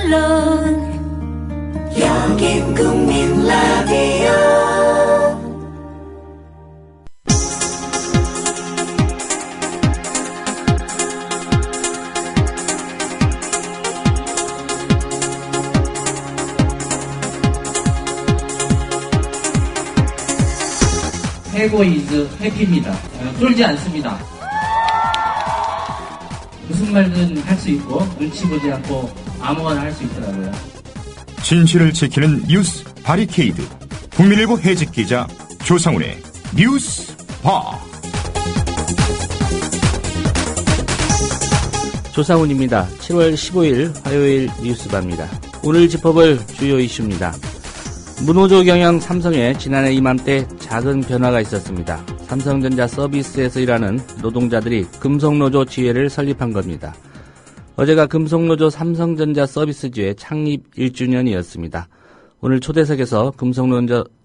물론 여긴 국민 라디오. 해고 이즈 해피입니다. 쫄지 않습니다. 무슨 말든 할 수 있고 눈치 보지 않고 아무거나 할 수 있더라고요. 진실을 지키는 뉴스 바리케이드. 국민일보 해직 기자 조상훈의 뉴스 바. 조상훈입니다. 7월 15일 화요일 뉴스바입니다. 오늘 짚어볼 주요 이슈입니다. 무노조 경영 삼성에 지난해 이맘때 작은 변화가 있었습니다. 삼성전자 서비스에서 일하는 노동자들이 금속노조 지회를 설립한 겁니다. 어제가 금속노조 삼성전자 서비스지회 창립 1주년이었습니다. 오늘 초대석에서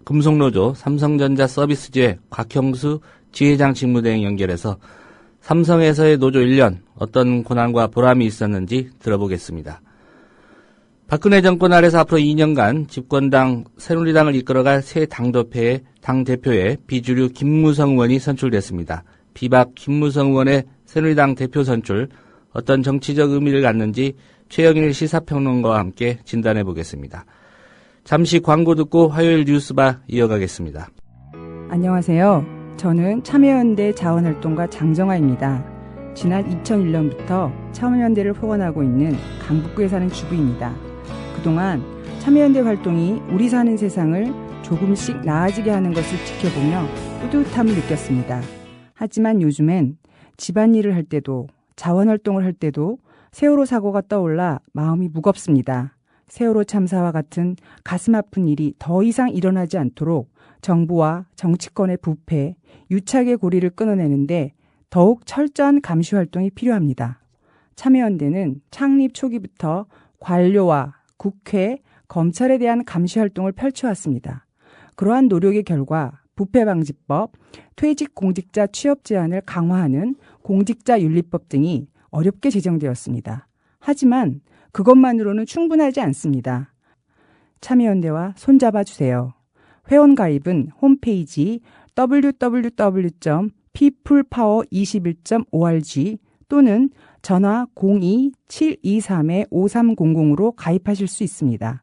금속노조 삼성전자 서비스지회 곽형수 지회장 직무대행 연결해서 삼성에서의 노조 1년 어떤 고난과 보람이 있었는지 들어보겠습니다. 박근혜 정권 아래서 앞으로 2년간 집권당 새누리당을 이끌어갈 새 당대표에 비주류 김무성 의원이 선출됐습니다. 비박 김무성 의원의 새누리당 대표 선출, 어떤 정치적 의미를 갖는지 최영일 시사평론가와 함께 진단해 보겠습니다. 잠시 광고 듣고 화요일 뉴스바 이어가겠습니다. 안녕하세요. 저는 참여연대 자원활동가 장정아입니다. 지난 2001년부터 참여연대를 후원하고 있는 강북구에 사는 주부입니다. 그동안 참여연대 활동이 우리 사는 세상을 조금씩 나아지게 하는 것을 지켜보며 뿌듯함을 느꼈습니다. 하지만 요즘엔 집안일을 할 때도 자원활동을 할 때도 세월호 사고가 떠올라 마음이 무겁습니다. 세월호 참사와 같은 가슴 아픈 일이 더 이상 일어나지 않도록 정부와 정치권의 부패, 유착의 고리를 끊어내는데 더욱 철저한 감시 활동이 필요합니다. 참여연대는 창립 초기부터 관료와 국회, 검찰에 대한 감시 활동을 펼쳐왔습니다. 그러한 노력의 결과 부패방지법, 퇴직공직자 취업 제한을 강화하는 공직자윤리법 등이 어렵게 제정되었습니다. 하지만 그것만으로는 충분하지 않습니다. 참여연대와 손잡아주세요. 회원가입은 홈페이지 www.peoplepower21.org 또는 전화 02-723-5300으로 가입하실 수 있습니다.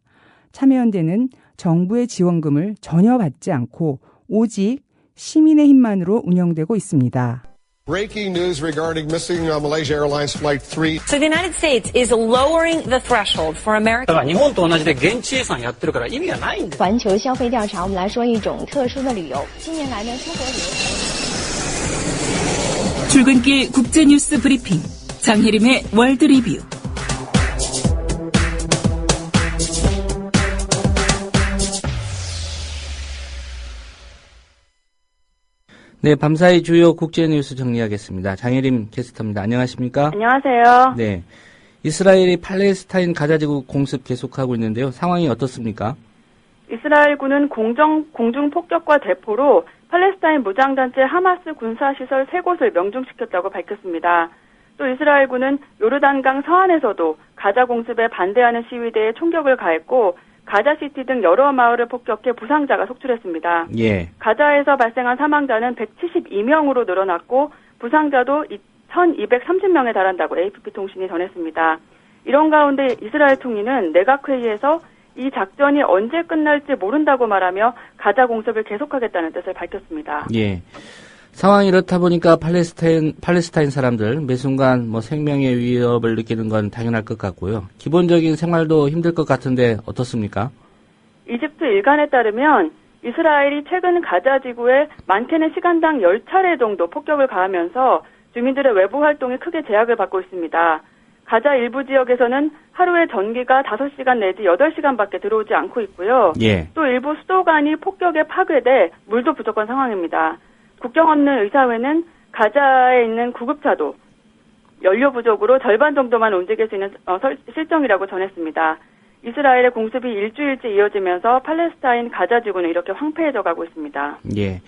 참여연대는 정부의 지원금을 전혀 받지 않고 오직 시민의 힘만으로 운영되고 있습니다. Breaking news regarding missing Malaysia Airlines Flight 3. So the United States is lowering the threshold for American. 日本と同じで現地予算やってるから意味がないんです。环球消费调查，我们来说一种特殊的旅游。近年来呢，出国旅游。 출근길 국제뉴스 브리핑 장혜림의 월드 리뷰. 네, 밤사이 주요 국제뉴스 정리하겠습니다. 장혜림 캐스터입니다. 안녕하십니까? 안녕하세요. 네, 이스라엘이 팔레스타인 가자지구 공습 계속하고 있는데요. 상황이 어떻습니까? 이스라엘군은 공중 폭격과 대포로 팔레스타인 무장단체 하마스 군사시설 3곳을 명중시켰다고 밝혔습니다. 또 이스라엘군은 요르단강 서안에서도 가자 공습에 반대하는 시위대에 총격을 가했고 가자시티 등 여러 마을을 폭격해 부상자가 속출했습니다. 예. 가자에서 발생한 사망자는 172명으로 늘어났고 부상자도 1230명에 달한다고 AFP통신이 전했습니다. 이런 가운데 이스라엘 총리는 내각회의에서 이 작전이 언제 끝날지 모른다고 말하며 가자 공습을 계속하겠다는 뜻을 밝혔습니다. 예. 상황이 이렇다 보니까 팔레스타인 사람들 매 순간 생명의 위협을 느끼는 건 당연할 것 같고요. 기본적인 생활도 힘들 것 같은데 어떻습니까? 이집트 일간에 따르면 이스라엘이 최근 가자 지구에 많게는 시간당 10차례 정도 폭격을 가하면서 주민들의 외부 활동이 크게 제약을 받고 있습니다. 가자 일부 지역에서는 하루에 전기가 5시간 내지 8시간밖에 들어오지 않고 있고요. 예. 또 일부 수도관이 폭격에 파괴돼 물도 부족한 상황입니다. 국경 없는 의사회는 가자에 있는 구급차도 연료 부족으로 절반 정도만 움직일 수 있는 실정이라고 전했습니다. 이스라엘의 공습이 일주일째 이어지면서 팔레스타인 가자 지구는 이렇게 황폐해져 가고 있습니다. 예.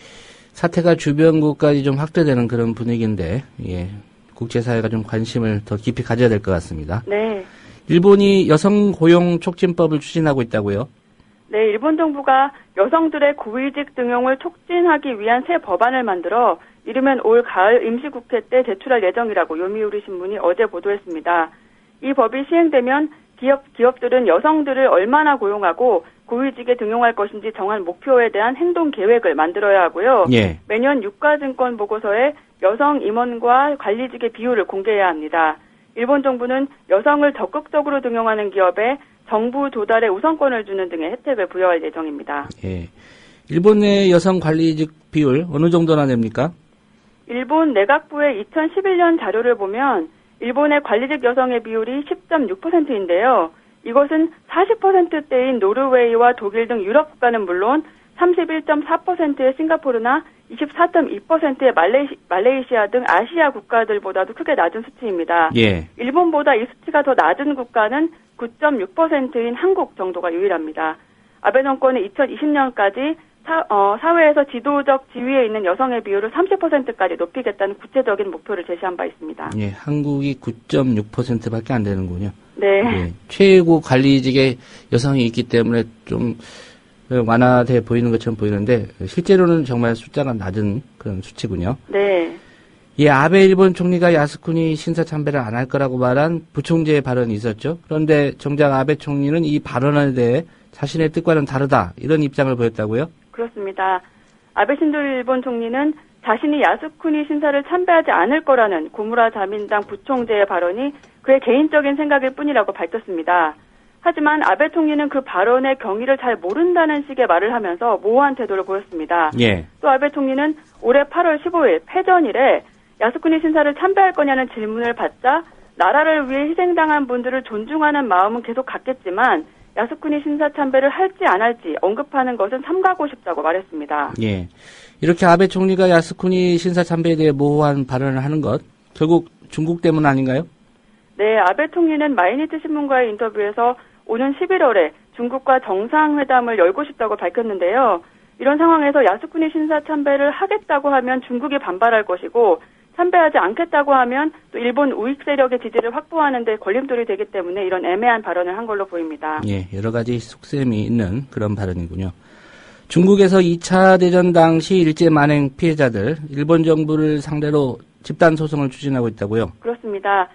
사태가 주변국까지 좀 확대되는 그런 분위기인데, 예. 국제사회가 좀 관심을 더 깊이 가져야 될 것 같습니다. 네. 일본이 여성 고용 촉진법을 추진하고 있다고요? 네, 일본 정부가 여성들의 고위직 등용을 촉진하기 위한 새 법안을 만들어 이르면 올 가을 임시국회 때 제출할 예정이라고 요미우리 신문이 어제 보도했습니다. 이 법이 시행되면 기업들은 여성들을 얼마나 고용하고 고위직에 등용할 것인지 정한 목표에 대한 행동 계획을 만들어야 하고요. 예. 매년 유가증권 보고서에 여성 임원과 관리직의 비율을 공개해야 합니다. 일본 정부는 여성을 적극적으로 등용하는 기업에 정부 조달의 우선권을 주는 등의 혜택을 부여할 예정입니다. 예. 일본 내 여성 관리직 비율 어느 정도나 됩니까? 일본 내각부의 2011년 자료를 보면 일본의 관리직 여성의 비율이 10.6%인데요. 이것은 40%대인 노르웨이와 독일 등 유럽 국가는 물론 31.4%의 싱가포르나 24.2%의 말레이시아 등 아시아 국가들보다도 크게 낮은 수치입니다. 예. 일본보다 이 수치가 더 낮은 국가는 9.6%인 한국 정도가 유일합니다. 아베 정권은 2020년까지 사회에서 지도적 지위에 있는 여성의 비율을 30%까지 높이겠다는 구체적인 목표를 제시한 바 있습니다. 예, 한국이 9.6%밖에 안 되는군요. 네. 예, 최고 관리직에 여성이 있기 때문에 좀 완화돼 보이는 것처럼 보이는데 실제로는 정말 숫자가 낮은 그런 수치군요. 네. 예, 아베 일본 총리가 야스쿠니 신사 참배를 안 할 거라고 말한 부총재의 발언이 있었죠. 그런데 정작 아베 총리는 이 발언에 대해 자신의 뜻과는 다르다 이런 입장을 보였다고요? 그렇습니다. 아베 신조 일본 총리는 자신이 야스쿠니 신사를 참배하지 않을 거라는 고무라 자민당 부총재의 발언이 그의 개인적인 생각일 뿐이라고 밝혔습니다. 하지만 아베 총리는 그 발언의 경위를 잘 모른다는 식의 말을 하면서 모호한 태도를 보였습니다. 예. 또 아베 총리는 올해 8월 15일 패전일에 야스쿠니 신사를 참배할 거냐는 질문을 받자 나라를 위해 희생당한 분들을 존중하는 마음은 계속 갖겠지만 야스쿠니 신사 참배를 할지 안 할지 언급하는 것은 삼가고 싶다고 말했습니다. 예. 이렇게 아베 총리가 야스쿠니 신사 참배에 대해 모호한 발언을 하는 것, 결국 중국 때문 아닌가요? 네, 아베 총리는 마이니치 신문과의 인터뷰에서 오는 11월에 중국과 정상회담을 열고 싶다고 밝혔는데요. 이런 상황에서 야스쿠니 신사 참배를 하겠다고 하면 중국이 반발할 것이고 참배하지 않겠다고 하면 또 일본 우익 세력의 지지를 확보하는 데 걸림돌이 되기 때문에 이런 애매한 발언을 한 걸로 보입니다. 예, 여러 가지 속셈이 있는 그런 발언이군요. 중국에서 2차 대전 당시 일제 만행 피해자들, 일본 정부를 상대로 집단 소송을 추진하고 있다고요? 그렇습니다.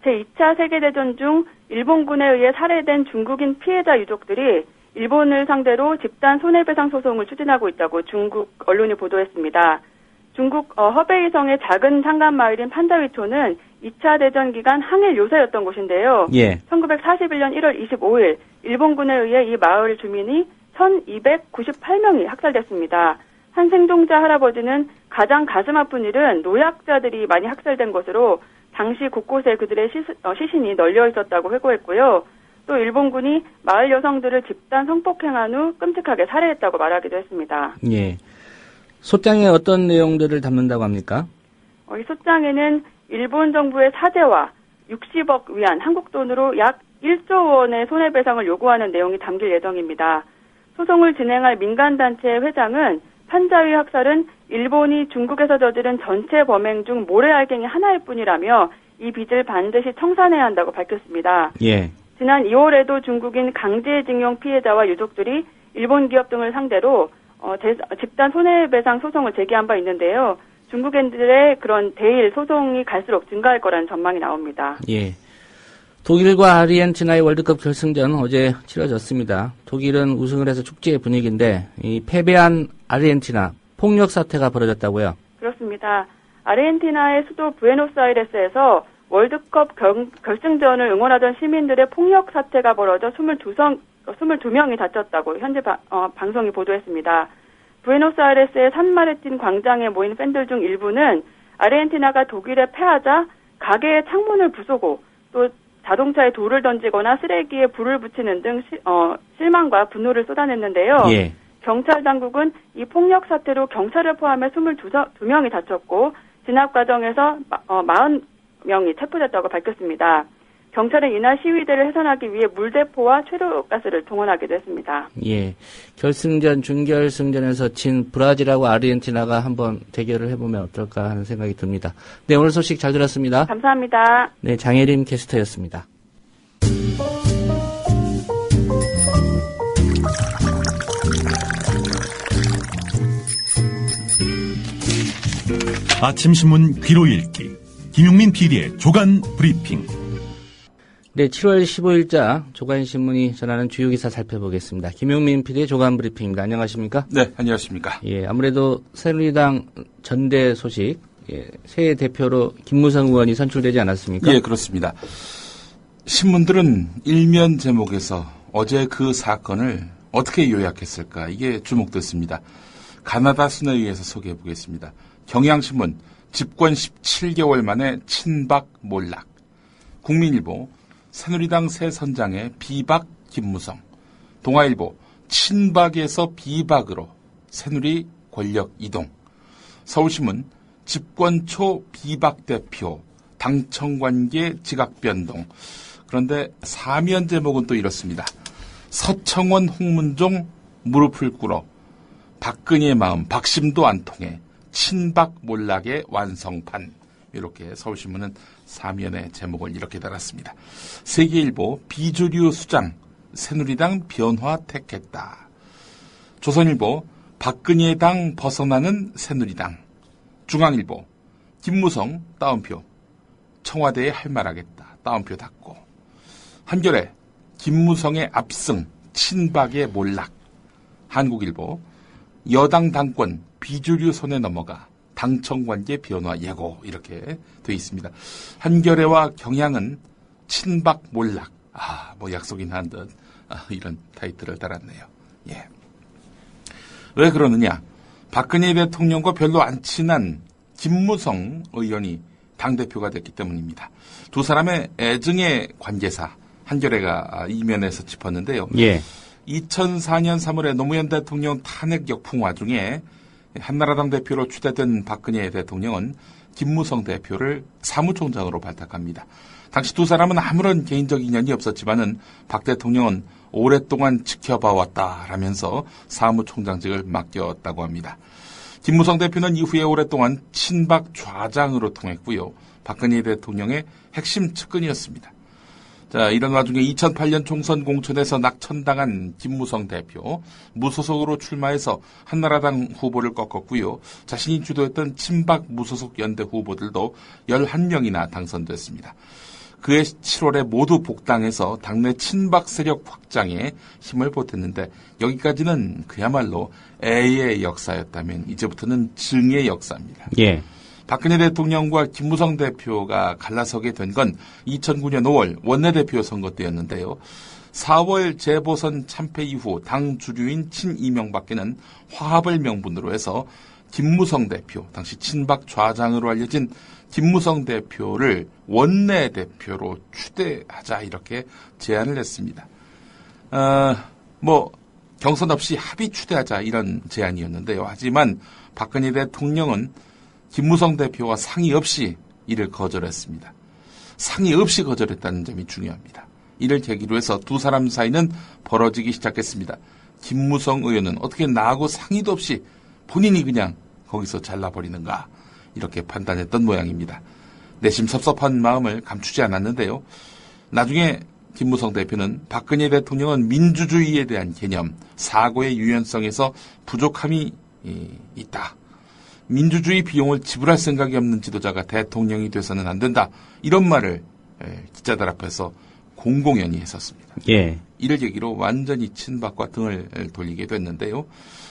제2차 세계대전 중 일본군에 의해 살해된 중국인 피해자 유족들이 일본을 상대로 집단 손해배상 소송을 추진하고 있다고 중국 언론이 보도했습니다. 중국 허베이성의 작은 산간 마을인 판다위초는 2차 대전 기간 항일 요새였던 곳인데요. 예. 1941년 1월 25일 일본군에 의해 이 마을 주민이 1298명이 학살됐습니다. 한 생존자 할아버지는 가장 가슴 아픈 일은 노약자들이 많이 학살된 것으로 당시 곳곳에 그들의 시신이 널려 있었다고 회고했고요. 또 일본군이 마을 여성들을 집단 성폭행한 후 끔찍하게 살해했다고 말하기도 했습니다. 예. 소장에 어떤 내용들을 담는다고 합니까? 이 소장에는 일본 정부의 사죄와 60억 위안, 한국 돈으로 약 1조 원의 손해배상을 요구하는 내용이 담길 예정입니다. 소송을 진행할 민간단체의 회장은 판자위 학살은 일본이 중국에서 저지른 전체 범행 중 모래알갱이 하나일 뿐이라며 이 빚을 반드시 청산해야 한다고 밝혔습니다. 예. 지난 2월에도 중국인 강제징용 피해자와 유족들이 일본 기업 등을 상대로 집단 손해배상 소송을 제기한 바 있는데요. 중국인들의 그런 대일 소송이 갈수록 증가할 거라는 전망이 나옵니다. 예. 독일과 아르헨티나의 월드컵 결승전 어제 치러졌습니다. 독일은 우승을 해서 축제의 분위기인데 이 패배한 아르헨티나 폭력 사태가 벌어졌다고요? 그렇습니다. 아르헨티나의 수도 부에노스아이레스에서 월드컵 결승전을 응원하던 시민들의 폭력 사태가 벌어져 22명이 다쳤다고 현재 방송이 보도했습니다. 부에노스아이레스의 산마르틴 광장에 모인 팬들 중 일부는 아르헨티나가 독일에 패하자 가게의 창문을 부수고 또 자동차에 돌을 던지거나 쓰레기에 불을 붙이는 등 실망과 분노를 쏟아냈는데요. 예. 경찰 당국은 이 폭력 사태로 경찰을 포함해 22명이 다쳤고 진압 과정에서 40명이 체포됐다고 밝혔습니다. 경찰은 이날 시위대를 해산하기 위해 물대포와 최루가스를 동원하기도 했습니다. 예, 결승전, 준결승전에서 진 브라질하고 아르헨티나가 한번 대결을 해보면 어떨까 하는 생각이 듭니다. 네, 오늘 소식 잘 들었습니다. 감사합니다. 네, 장혜림 캐스터였습니다. 아침신문 귀로 읽기 김용민 PD의 조간 브리핑. 네, 7월 15일자 조간신문이 전하는 주요 기사 살펴보겠습니다. 김용민 PD의 조간 브리핑입니다. 안녕하십니까? 네, 안녕하십니까? 예, 아무래도 새누리당 전대 소식, 새 대표로 김무성 의원이 선출되지 않았습니까? 예, 그렇습니다. 신문들은 일면 제목에서 어제 그 사건을 어떻게 요약했을까, 이게 주목됐습니다. 가나다 순에 의해서 소개해 보겠습니다. 경향신문, 집권 17개월 만에 친박 몰락. 국민일보, 새누리당 새 선장의 비박 김무성. 동아일보, 친박에서 비박으로 새누리 권력 이동. 서울신문, 집권 초 비박 대표, 당청관계 지각 변동. 그런데 사면 제목은 또 이렇습니다. 서청원 홍문종 무릎을 꿇어 박근혜의 마음 박심도 안 통해 친박 몰락의 완성판. 이렇게 서울신문은 사면의 제목을 이렇게 달았습니다. 세계일보, 비주류 수장 새누리당 변화 택했다. 조선일보, 박근혜 당 벗어나는 새누리당. 중앙일보, 김무성 따옴표, 청와대에 할 말하겠다 따옴표 닫고. 한겨레, 김무성의 압승 친박의 몰락. 한국일보, 여당 당권 비주류 손에 넘어가 당청관계 변화 예고. 이렇게 돼 있습니다. 한겨레와 경향은 친박 몰락. 뭐 약속인 한 듯 이런 타이틀을 달았네요. 예. 왜 그러느냐? 박근혜 대통령과 별로 안 친한 김무성 의원이 당대표가 됐기 때문입니다. 두 사람의 애증의 관계사, 한겨레가 이면에서 짚었는데요. 예. 2004년 3월에 노무현 대통령 탄핵 역풍 와중에 한나라당 대표로 추대된 박근혜 대통령은 김무성 대표를 사무총장으로 발탁합니다. 당시 두 사람은 아무런 개인적 인연이 없었지만은 박 대통령은 오랫동안 지켜봐왔다라면서 사무총장직을 맡겼다고 합니다. 김무성 대표는 이후에 오랫동안 친박 좌장으로 통했고요. 박근혜 대통령의 핵심 측근이었습니다. 자, 이런 와중에 2008년 총선 공천에서 낙천당한 김무성 대표, 무소속으로 출마해서 한나라당 후보를 꺾었고요. 자신이 주도했던 친박 무소속 연대 후보들도 11명이나 당선됐습니다. 그해 7월에 모두 복당해서 당내 친박 세력 확장에 힘을 보탰는데 여기까지는 그야말로 애의 역사였다면 이제부터는 증의 역사입니다. 예. 박근혜 대통령과 김무성 대표가 갈라서게 된 건 2009년 5월 원내대표 선거 때였는데요. 4월 재보선 참패 이후 당 주류인 친이명박계는 화합을 명분으로 해서 김무성 대표, 당시 친박 좌장으로 알려진 김무성 대표를 원내대표로 추대하자 이렇게 제안을 했습니다. 경선 없이 합의 추대하자 이런 제안이었는데요. 하지만 박근혜 대통령은 김무성 대표와 상의 없이 이를 거절했습니다. 상의 없이 거절했다는 점이 중요합니다. 이를 계기로 해서 두 사람 사이는 벌어지기 시작했습니다. 김무성 의원은 어떻게 나하고 상의도 없이 본인이 그냥 거기서 잘라버리는가 이렇게 판단했던 모양입니다. 내심 섭섭한 마음을 감추지 않았는데요. 나중에 김무성 대표는 박근혜 대통령은 민주주의에 대한 개념, 사고의 유연성에서 부족함이 있다. 민주주의 비용을 지불할 생각이 없는 지도자가 대통령이 돼서는 안 된다. 이런 말을 기자들 앞에서 공공연히 했었습니다. 예. 이를 계기로 완전히 친박과 등을 돌리게 됐는데요.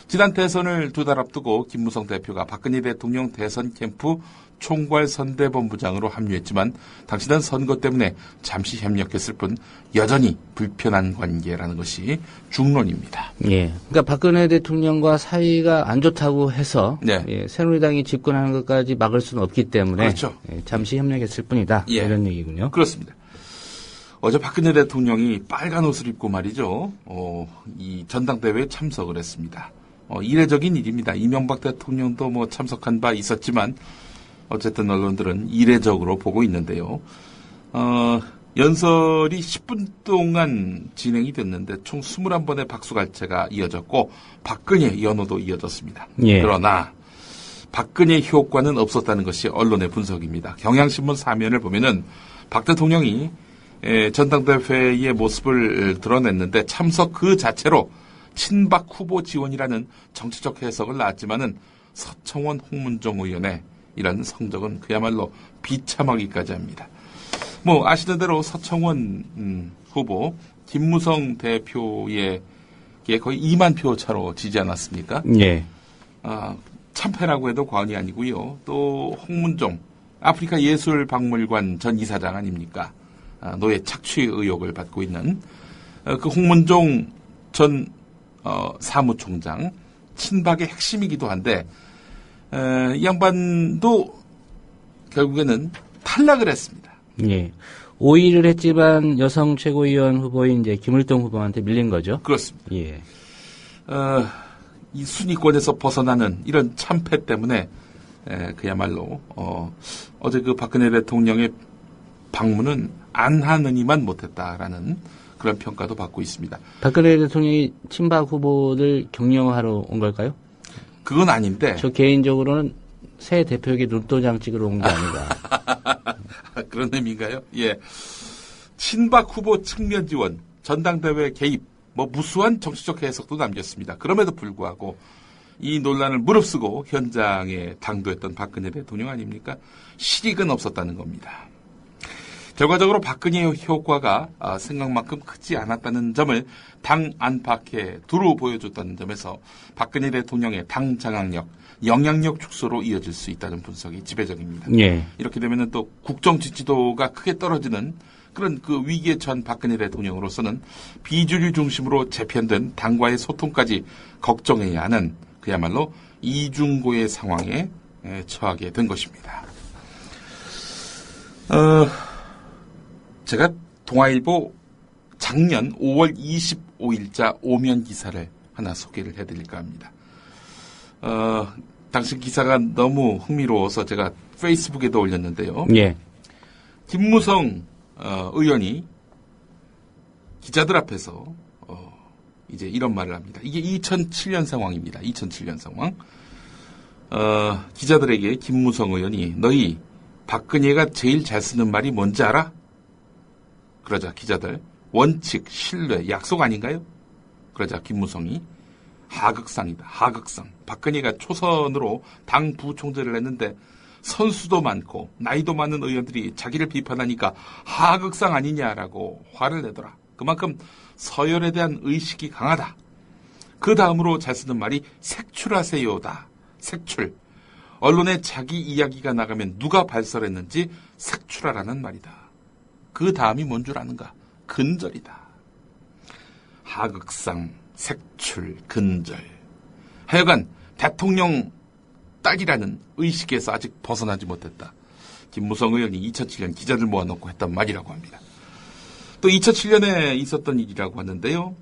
지난 대선을 두 달 앞두고 김무성 대표가 박근혜 대통령 대선 캠프 총괄선대본부장으로 합류했지만 당시는 선거 때문에 잠시 협력했을 뿐 여전히 불편한 관계라는 것이 중론입니다. 예. 그러니까 박근혜 대통령과 사이가 안 좋다고 해서 네. 새누리당이 집권하는 것까지 막을 수는 없기 때문에 그렇죠. 잠시 협력했을 뿐이다. 예. 이런 얘기군요. 그렇습니다. 어제 박근혜 대통령이 빨간 옷을 입고 말이죠. 이 전당대회에 참석을 했습니다. 이례적인 일입니다. 이명박 대통령도 참석한 바 있었지만 어쨌든 언론들은 이례적으로 보고 있는데요. 연설이 10분 동안 진행이 됐는데 총 21번의 박수갈채가 이어졌고 박근혜 연호도 이어졌습니다. 예. 그러나 박근혜 효과는 없었다는 것이 언론의 분석입니다. 경향신문 사면을 보면은 박 대통령이 전당대회의 모습을 드러냈는데 참석 그 자체로 친박 후보 지원이라는 정치적 해석을 낳았지만은 서청원 홍문종 의원의 이런 성적은 그야말로 비참하기까지 합니다. 뭐 아시는 대로 서청원 후보 김무성 대표의 거의 2만 표 차로 지지 않았습니까? 예. 참패라고 해도 과언이 아니고요. 또 홍문종 아프리카 예술박물관 전 이사장 아닙니까? 노예 착취 의혹을 받고 있는 그 홍문종 전 사무총장 친박의 핵심이기도 한데 이 양반도 결국에는 탈락을 했습니다. 예. 5위를 했지만 여성 최고위원 후보인 이제 김을동 후보한테 밀린 거죠? 그렇습니다. 예. 이 순위권에서 벗어나는 이런 참패 때문에 그야말로 어제 그 박근혜 대통령의 방문은 안 하느니만 못했다라는 그런 평가도 받고 있습니다. 박근혜 대통령이 친박 후보를 격려하러 온 걸까요? 그건 아닌데. 저 개인적으로는 새 대표에게 눈도장 찍으러 온 게 아닌가. 그런 의미인가요? 예. 친박 후보 측면 지원, 전당대회 개입, 무수한 정치적 해석도 남겼습니다. 그럼에도 불구하고 이 논란을 무릅쓰고 현장에 당도했던 박근혜 대통령 아닙니까? 실익은 없었다는 겁니다. 결과적으로 박근혜의 효과가 생각만큼 크지 않았다는 점을 당 안팎에 두루 보여줬다는 점에서 박근혜 대통령의 당 장악력, 영향력 축소로 이어질 수 있다는 분석이 지배적입니다. 예. 이렇게 되면은 또 국정 지지도가 크게 떨어지는 그런 그 위기에 처한 박근혜 대통령으로서는 비주류 중심으로 재편된 당과의 소통까지 걱정해야 하는 그야말로 이중고의 상황에 처하게 된 것입니다. 제가 동아일보 작년 5월 25일자 오면 기사를 하나 소개를 해드릴까 합니다. 당시 기사가 너무 흥미로워서 제가 페이스북에도 올렸는데요. 예. 김무성 의원이 기자들 앞에서 이제 이런 말을 합니다. 이게 2007년 상황입니다. 2007년 상황. 기자들에게 김무성 의원이 너희 박근혜가 제일 잘 쓰는 말이 뭔지 알아? 그러자 기자들 원칙, 신뢰, 약속 아닌가요? 그러자 김무성이 하극상이다. 하극상. 박근혜가 초선으로 당 부총재를 했는데 선수도 많고 나이도 많은 의원들이 자기를 비판하니까 하극상 아니냐라고 화를 내더라. 그만큼 서열에 대한 의식이 강하다. 그 다음으로 잘 쓰는 말이 색출하세요다. 색출. 언론에 자기 이야기가 나가면 누가 발설했는지 색출하라는 말이다. 그 다음이 뭔 줄 아는가? 근절이다. 하극상, 색출, 근절. 하여간 대통령 딸이라는 의식에서 아직 벗어나지 못했다. 김무성 의원이 2007년 기자들 모아놓고 했던 말이라고 합니다. 또 2007년에 있었던 일이라고 하는데요.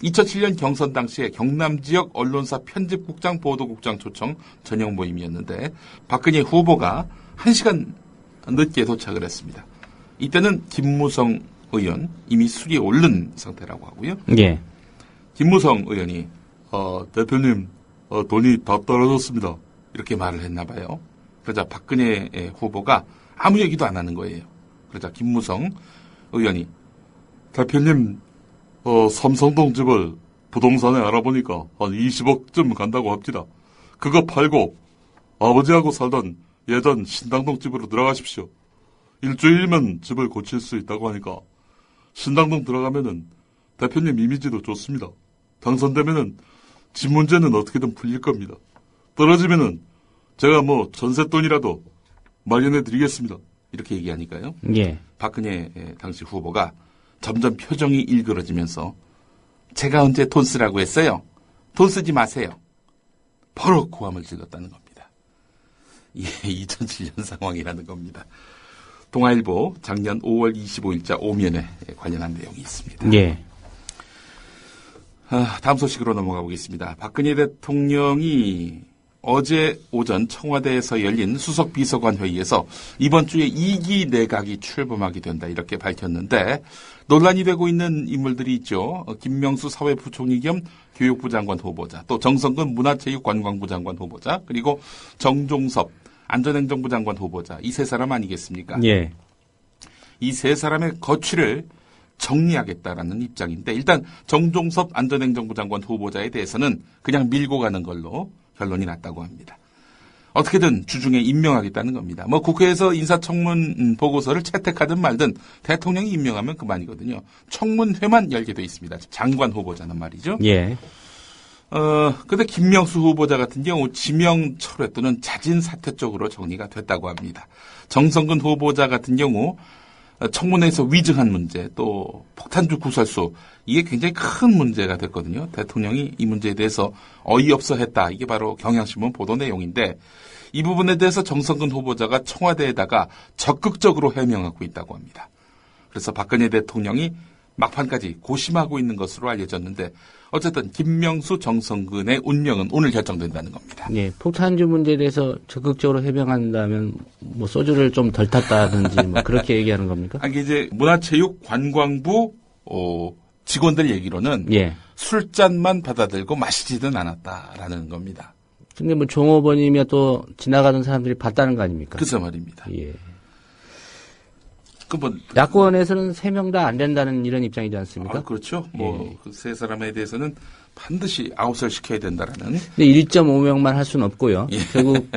2007년 경선 당시에 경남 지역 언론사 편집국장, 보도국장 초청 전형 모임이었는데 박근혜 후보가 1시간 늦게 도착을 했습니다. 이때는 김무성 의원 이미 술이 오른 상태라고 하고요. 예. 김무성 의원이 대표님 돈이 다 떨어졌습니다. 이렇게 말을 했나 봐요. 그러자 박근혜 후보가 아무 얘기도 안 하는 거예요. 그러자 김무성 의원이 대표님 삼성동 집을 부동산에 알아보니까 한 20억쯤 간다고 합니다. 그거 팔고 아버지하고 살던 예전 신당동 집으로 들어가십시오. 일주일이면 집을 고칠 수 있다고 하니까 신당동 들어가면은 대표님 이미지도 좋습니다. 당선되면은 집 문제는 어떻게든 풀릴 겁니다. 떨어지면은 제가 전세돈이라도 마련해 드리겠습니다. 이렇게 얘기하니까요. 예. 박근혜 당시 후보가 점점 표정이 일그러지면서 제가 언제 돈 쓰라고 했어요? 돈 쓰지 마세요. 바로 고함을 질렀다는 겁니다. 이게 2007년 상황이라는 겁니다. 동아일보 작년 5월 25일자 오면에 관련한 내용이 있습니다. 예. 다음 소식으로 넘어가 보겠습니다. 박근혜 대통령이 어제 오전 청와대에서 열린 수석비서관 회의에서 이번 주에 2기 내각이 출범하게 된다 이렇게 밝혔는데 논란이 되고 있는 인물들이 있죠. 김명수 사회부총리 겸 교육부 장관 후보자, 또 정성근 문화체육관광부 장관 후보자, 그리고 정종섭 안전행정부 장관 후보자, 이 세 사람 아니겠습니까? 예. 이 세 사람의 거취를 정리하겠다라는 입장인데 일단 정종섭 안전행정부 장관 후보자에 대해서는 그냥 밀고 가는 걸로 결론이 났다고 합니다. 어떻게든 주중에 임명하겠다는 겁니다. 뭐 국회에서 인사청문 보고서를 채택하든 말든 대통령이 임명하면 그만이거든요. 청문회만 열게 돼 있습니다. 장관 후보자는 말이죠. 예. 근데 김명수 후보자 같은 경우 지명 철회 또는 자진 사퇴 쪽으로 정리가 됐다고 합니다. 정성근 후보자 같은 경우 청문회에서 위증한 문제, 또 폭탄주 구설수, 이게 굉장히 큰 문제가 됐거든요. 대통령이 이 문제에 대해서 어이없어 했다. 이게 바로 경향신문 보도 내용인데, 이 부분에 대해서 정성근 후보자가 청와대에다가 적극적으로 해명하고 있다고 합니다. 그래서 박근혜 대통령이 막판까지 고심하고 있는 것으로 알려졌는데, 어쨌든 김명수, 정성근의 운명은 오늘 결정된다는 겁니다. 예, 폭탄주 문제에 대해서 적극적으로 해명한다면 뭐 소주를 좀 덜 탔다든지 뭐 그렇게 얘기하는 겁니까? 이게 이제 문화체육관광부 직원들 얘기로는 예. 술잔만 받아들고 마시지는 않았다라는 겁니다. 근데 뭐 종업원이며 또 지나가던 사람들이 봤다는 거 아닙니까? 그래서 말입니다. 예. 야권에서는 3명 다 안 된다는 이런 입장이지 않습니까? 그렇죠. 뭐 그 세 사람에 대해서는 반드시 아웃을 시켜야 된다라는. 근데 1.5명만 할 수는 없고요. 예. 결국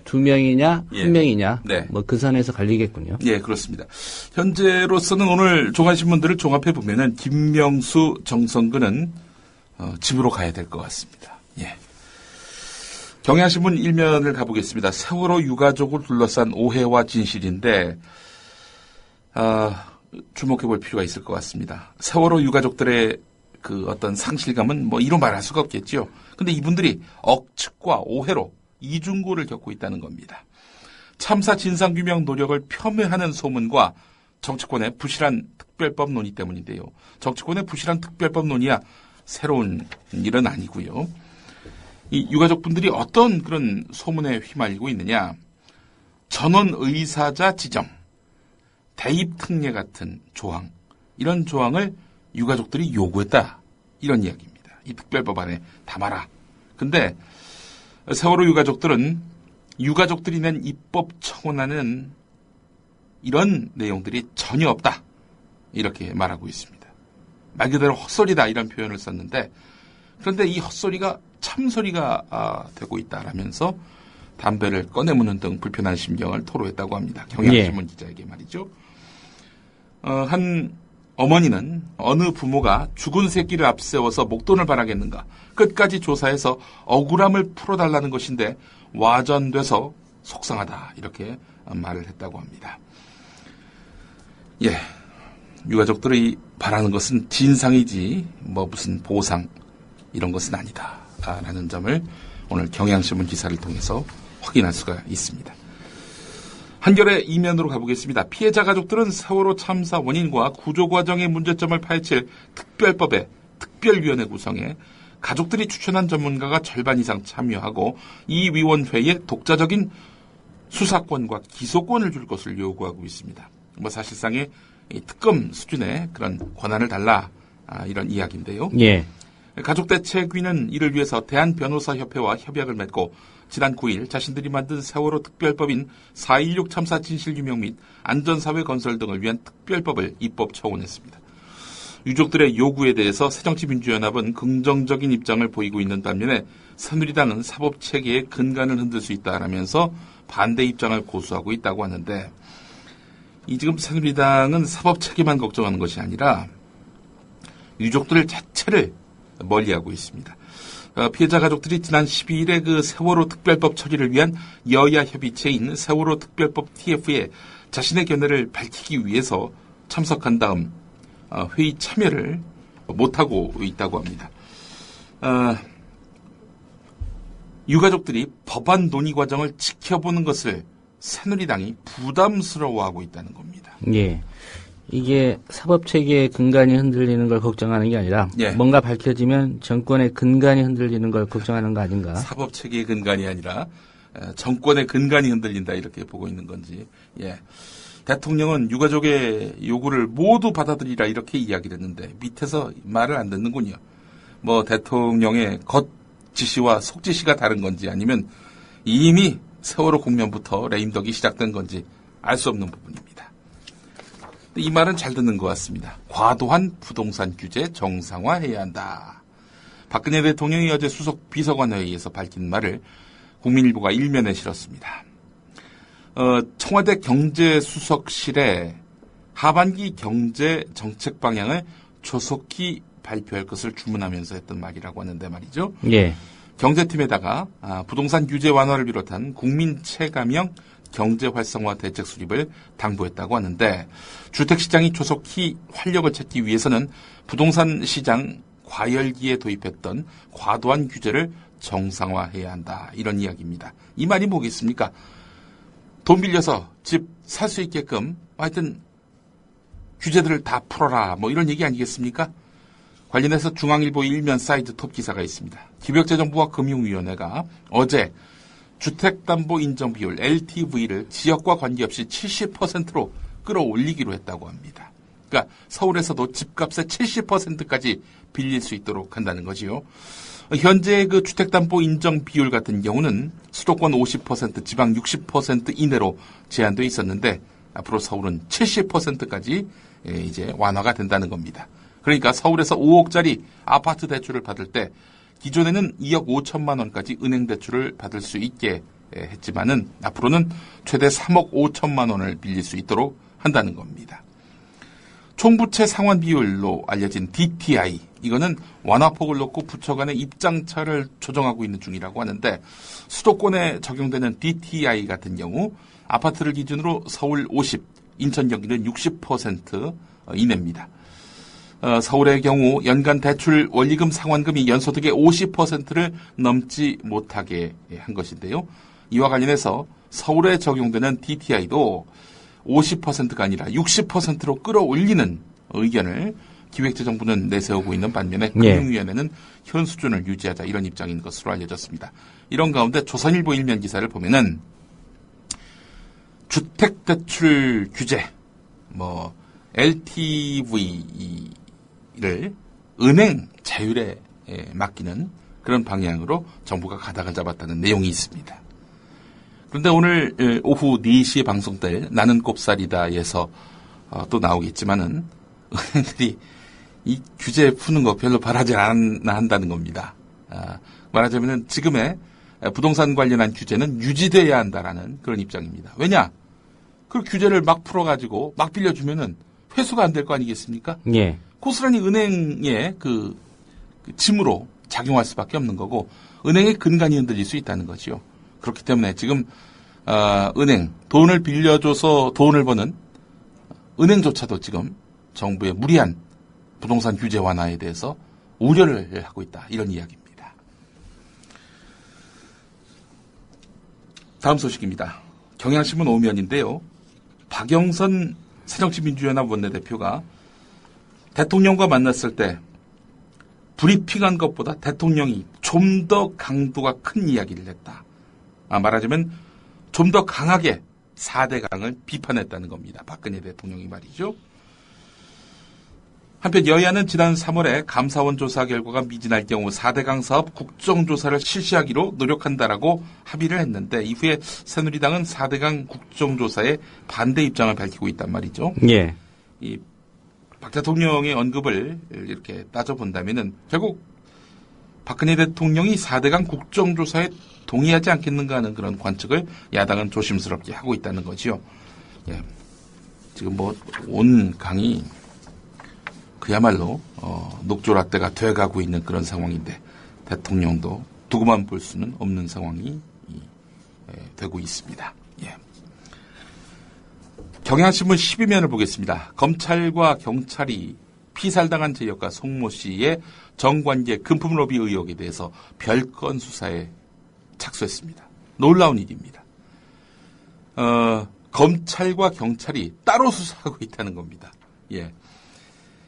2명이냐, 예. 1명이냐, 네. 뭐 그 선에서 갈리겠군요. 예, 그렇습니다. 현재로서는 오늘 종합신문들을 종합해 보면은 김명수, 정성근은 집으로 가야 될 것 같습니다. 예. 경향신문 1면을 가보겠습니다. 세월호 유가족을 둘러싼 오해와 진실인데. 주목해 볼 필요가 있을 것 같습니다. 세월호 유가족들의 그 어떤 상실감은 뭐 이루 말할 수가 없겠죠. 근데 이분들이 억측과 오해로 이중고를 겪고 있다는 겁니다. 참사 진상규명 노력을 폄훼하는 소문과 정치권의 부실한 특별법 논의 때문인데요. 정치권의 부실한 특별법 논의야 새로운 일은 아니고요. 이 유가족분들이 어떤 그런 소문에 휘말리고 있느냐. 전원 의사자 지정. 대입 특례 같은 조항, 이런 조항을 유가족들이 요구했다. 이런 이야기입니다. 이 특별법 안에 담아라. 근데 세월호 유가족들은 유가족들이 낸 입법 청원안은 이런 내용들이 전혀 없다. 이렇게 말하고 있습니다. 말 그대로 헛소리다 이런 표현을 썼는데, 그런데 이 헛소리가 참소리가 되고 있다라면서 담배를 꺼내무는 등 불편한 심경을 토로했다고 합니다. 경향신문 기자에게 말이죠. 한 어머니는 어느 부모가 죽은 새끼를 앞세워서 목돈을 바라겠는가. 끝까지 조사해서 억울함을 풀어달라는 것인데 와전돼서 속상하다. 이렇게 말을 했다고 합니다. 예, 유가족들이 바라는 것은 진상이지 뭐 무슨 보상 이런 것은 아니다. 라는 점을 오늘 경향신문 기사를 통해서 확인할 수가 있습니다. 한겨레 2면으로 가보겠습니다. 피해자 가족들은 세월호 참사 원인과 구조 과정의 문제점을 파헤칠 특별법의 특별위원회 구성에 가족들이 추천한 전문가가 절반 이상 참여하고 이 위원회에 독자적인 수사권과 기소권을 줄 것을 요구하고 있습니다. 뭐 사실상의 특검 수준의 그런 권한을 달라 이런 이야기인데요. 예. 가족대책위는 이를 위해서 대한변호사협회와 협약을 맺고 지난 9일 자신들이 만든 세월호 특별법인 4.16 참사 진실규명 및 안전사회 건설 등을 위한 특별법을 입법 청원했습니다. 유족들의 요구에 대해서 새정치민주연합은 긍정적인 입장을 보이고 있는 반면에 새누리당은 사법체계의 근간을 흔들 수 있다라면서 반대 입장을 고수하고 있다고 하는데, 이 지금 새누리당은 사법체계만 걱정하는 것이 아니라 유족들 자체를 멀리하고 있습니다. 피해자 가족들이 지난 12일에 그 세월호 특별법 처리를 위한 여야 협의체인 세월호 특별법 TF에 자신의 견해를 밝히기 위해서 참석한 다음 회의 참여를 못하고 있다고 합니다. 유가족들이 법안 논의 과정을 지켜보는 것을 새누리당이 부담스러워하고 있다는 겁니다. 예. 이게 사법체계의 근간이 흔들리는 걸 걱정하는 게 아니라 뭔가 밝혀지면 정권의 근간이 흔들리는 걸 걱정하는 거 아닌가? 사법체계의 근간이 아니라 정권의 근간이 흔들린다 이렇게 보고 있는 건지. 예. 대통령은 유가족의 요구를 모두 받아들이라 이렇게 이야기를 했는데 밑에서 말을 안 듣는군요. 뭐 대통령의 겉지시와 속지시가 다른 건지 아니면 이미 세월호 국면부터 레임덕이 시작된 건지 알 수 없는 부분입니다. 이 말은 잘 듣는 것 같습니다. 과도한 부동산 규제 정상화해야 한다. 박근혜 대통령이 어제 수석 비서관 회의에서 밝힌 말을 국민일보가 일면에 실었습니다. 청와대 경제수석실에 하반기 경제 정책 방향을 조속히 발표할 것을 주문하면서 했던 말이라고 하는데 말이죠. 예. 경제팀에다가 부동산 규제 완화를 비롯한 국민 체감형 경제 활성화 대책 수립을 당부했다고 하는데 주택시장이 조속히 활력을 찾기 위해서는 부동산 시장 과열기에 도입했던 과도한 규제를 정상화해야 한다. 이런 이야기입니다. 이 말이 뭐겠습니까? 돈 빌려서 집 살 수 있게끔 하여튼 규제들을 다 풀어라. 뭐 이런 얘기 아니겠습니까? 관련해서 중앙일보 일면 사이드 톱 기사가 있습니다. 기획재정부와 금융위원회가 어제 주택담보인정비율 LTV를 지역과 관계없이 70%로 끌어올리기로 했다고 합니다. 그러니까 서울에서도 집값의 70%까지 빌릴 수 있도록 한다는 거지요. 현재 그 주택담보인정비율 같은 경우는 수도권 50%, 지방 60% 이내로 제한되어 있었는데 앞으로 서울은 70%까지 이제 완화가 된다는 겁니다. 그러니까 서울에서 5억짜리 아파트 대출을 받을 때 기존에는 2억 5천만 원까지 은행 대출을 받을 수 있게 했지만은 앞으로는 최대 3억 5천만 원을 빌릴 수 있도록 한다는 겁니다. 총부채 상환 비율로 알려진 DTI, 이거는 완화폭을 놓고 부처 간의 입장차를 조정하고 있는 중이라고 하는데 수도권에 적용되는 DTI 같은 경우 아파트를 기준으로 서울 50, 인천 경기는 60% 이내입니다. 서울의 경우 연간 대출 원리금 상환금이 연소득의 50%를 넘지 못하게 한 것인데요. 이와 관련해서 서울에 적용되는 DTI도 50%가 아니라 60%로 끌어올리는 의견을 기획재정부는 내세우고 있는 반면에 금융위원회는 현 수준을 유지하자 이런 입장인 것으로 알려졌습니다. 이런 가운데 조선일보 일면 기사를 보면은 주택대출 규제, LTV를 은행 자율에 맡기는 그런 방향으로 정부가 가닥을 잡았다는 내용이 있습니다. 그런데 오늘 오후 4시에 방송될 나는 꼽살이다에서 또 나오겠지만은 은행들이 이 규제 푸는 거 별로 바라지 않아 한다는 겁니다. 말하자면은 지금의 부동산 관련한 규제는 유지돼야 한다라는 그런 입장입니다. 왜냐? 그 규제를 막 풀어가지고 막 빌려주면은 회수가 안 될 거 아니겠습니까? 예. 고스란히 은행의 그 짐으로 작용할 수밖에 없는 거고 은행의 근간이 흔들릴 수 있다는 거지요. 그렇기 때문에 지금 은행 돈을 빌려줘서 돈을 버는 은행조차도 지금 정부의 무리한 부동산 규제 완화에 대해서 우려를 하고 있다. 이런 이야기입니다. 다음 소식입니다. 경향신문 오면인데요. 박영선 새정치민주연합 원내대표가 대통령과 만났을 때 브리핑한 것보다 대통령이 좀 더 강도가 큰 이야기를 했다. 말하자면 좀 더 강하게 4대강을 비판했다는 겁니다. 박근혜 대통령이 말이죠. 한편 여야는 지난 3월에 감사원 조사 결과가 미진할 경우 4대강 사업 국정조사를 실시하기로 노력한다라고 합의를 했는데 이후에 새누리당은 4대강 국정조사에 반대 입장을 밝히고 있단 말이죠. 예. 이 박 대통령의 언급을 이렇게 따져본다면은 결국 박근혜 대통령이 4대강 국정조사에 동의하지 않겠는가 하는 그런 관측을 야당은 조심스럽게 하고 있다는 거지요. 예. 지금 온 강이 그야말로 녹조라떼가 돼가고 있는 그런 상황인데 대통령도 두고만 볼 수는 없는 상황이 되고 있습니다. 예. 경향신문 12면을 보겠습니다. 검찰과 경찰이 피살당한 제 역가 송모 씨의 정관계 금품 로비 의혹에 대해서 별건 수사에 착수했습니다. 놀라운 일입니다. 검찰과 경찰이 따로 수사하고 있다는 겁니다. 예.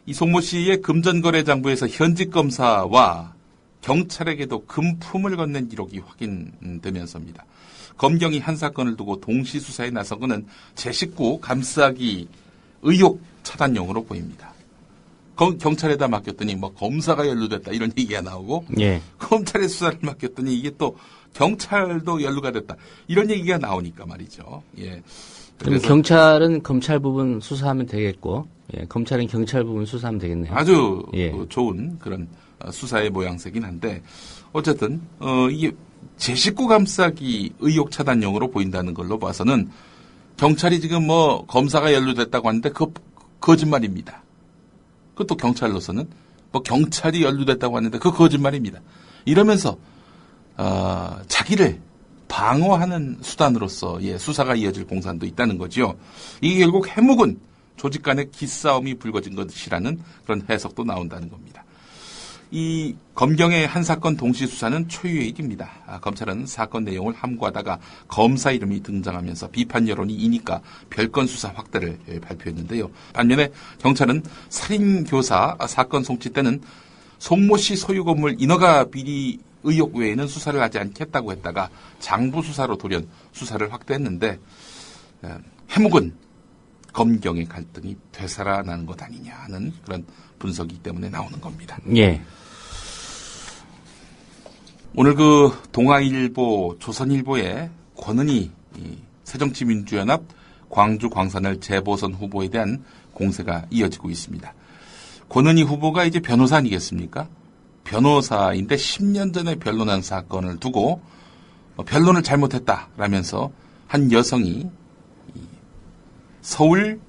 이 송모 씨의 금전거래장부에서 현직 검사와 경찰에게도 금품을 건넨 기록이 확인되면서입니다. 검경이 한 사건을 두고 동시 수사에 나선 것은 제 식구 감싸기 의혹 차단용으로 보입니다. 경찰에다 맡겼더니 검사가 연루됐다 이런 얘기가 나오고 예. 검찰에 수사를 맡겼더니 이게 또 경찰도 연루가 됐다 이런 얘기가 나오니까 말이죠. 예. 그럼 경찰은 검찰 부분 수사하면 되겠고, 예, 검찰은 경찰 부분 수사하면 되겠네요. 아주 예. 좋은 그런 수사의 모양새긴 한데 어쨌든 이게 제 식구 감싸기 의혹 차단용으로 보인다는 걸로 봐서는 경찰이 지금 뭐 검사가 연루됐다고 하는데 그거 거짓말입니다. 그것도 경찰로서는 뭐 경찰이 연루됐다고 하는데 그거 거짓말입니다. 이러면서 자기를 방어하는 수단으로서 수사가 이어질 공산도 있다는 거죠. 이게 결국 해묵은 조직 간의 기싸움이 불거진 것이라는 그런 해석도 나온다는 겁니다. 이 검경의 한 사건 동시 수사는 초유의 일입니다. 검찰은 사건 내용을 함구하다가 검사 이름이 등장하면서 비판 여론이 이니까 별건 수사 확대를 발표했는데요. 반면에 경찰은 살인교사 사건 송치 때는 송모 씨 소유 건물 인허가 비리 의혹 외에는 수사를 하지 않겠다고 했다가 장부 수사로 돌연 수사를 확대했는데 해묵은 검경의 갈등이 되살아나는 것 아니냐 하는 그런 분석이기 때문에 나오는 겁니다. 예. 오늘 그 동아일보, 조선일보에 권은희 새정치민주연합 광주 광산을 재보선 후보에 대한 공세가 이어지고 있습니다. 권은희 후보가 이제 변호사 아니겠습니까? 변호사인데 10년 전에 변론한 사건을 두고 변론을 잘못했다라면서 한 여성이 서울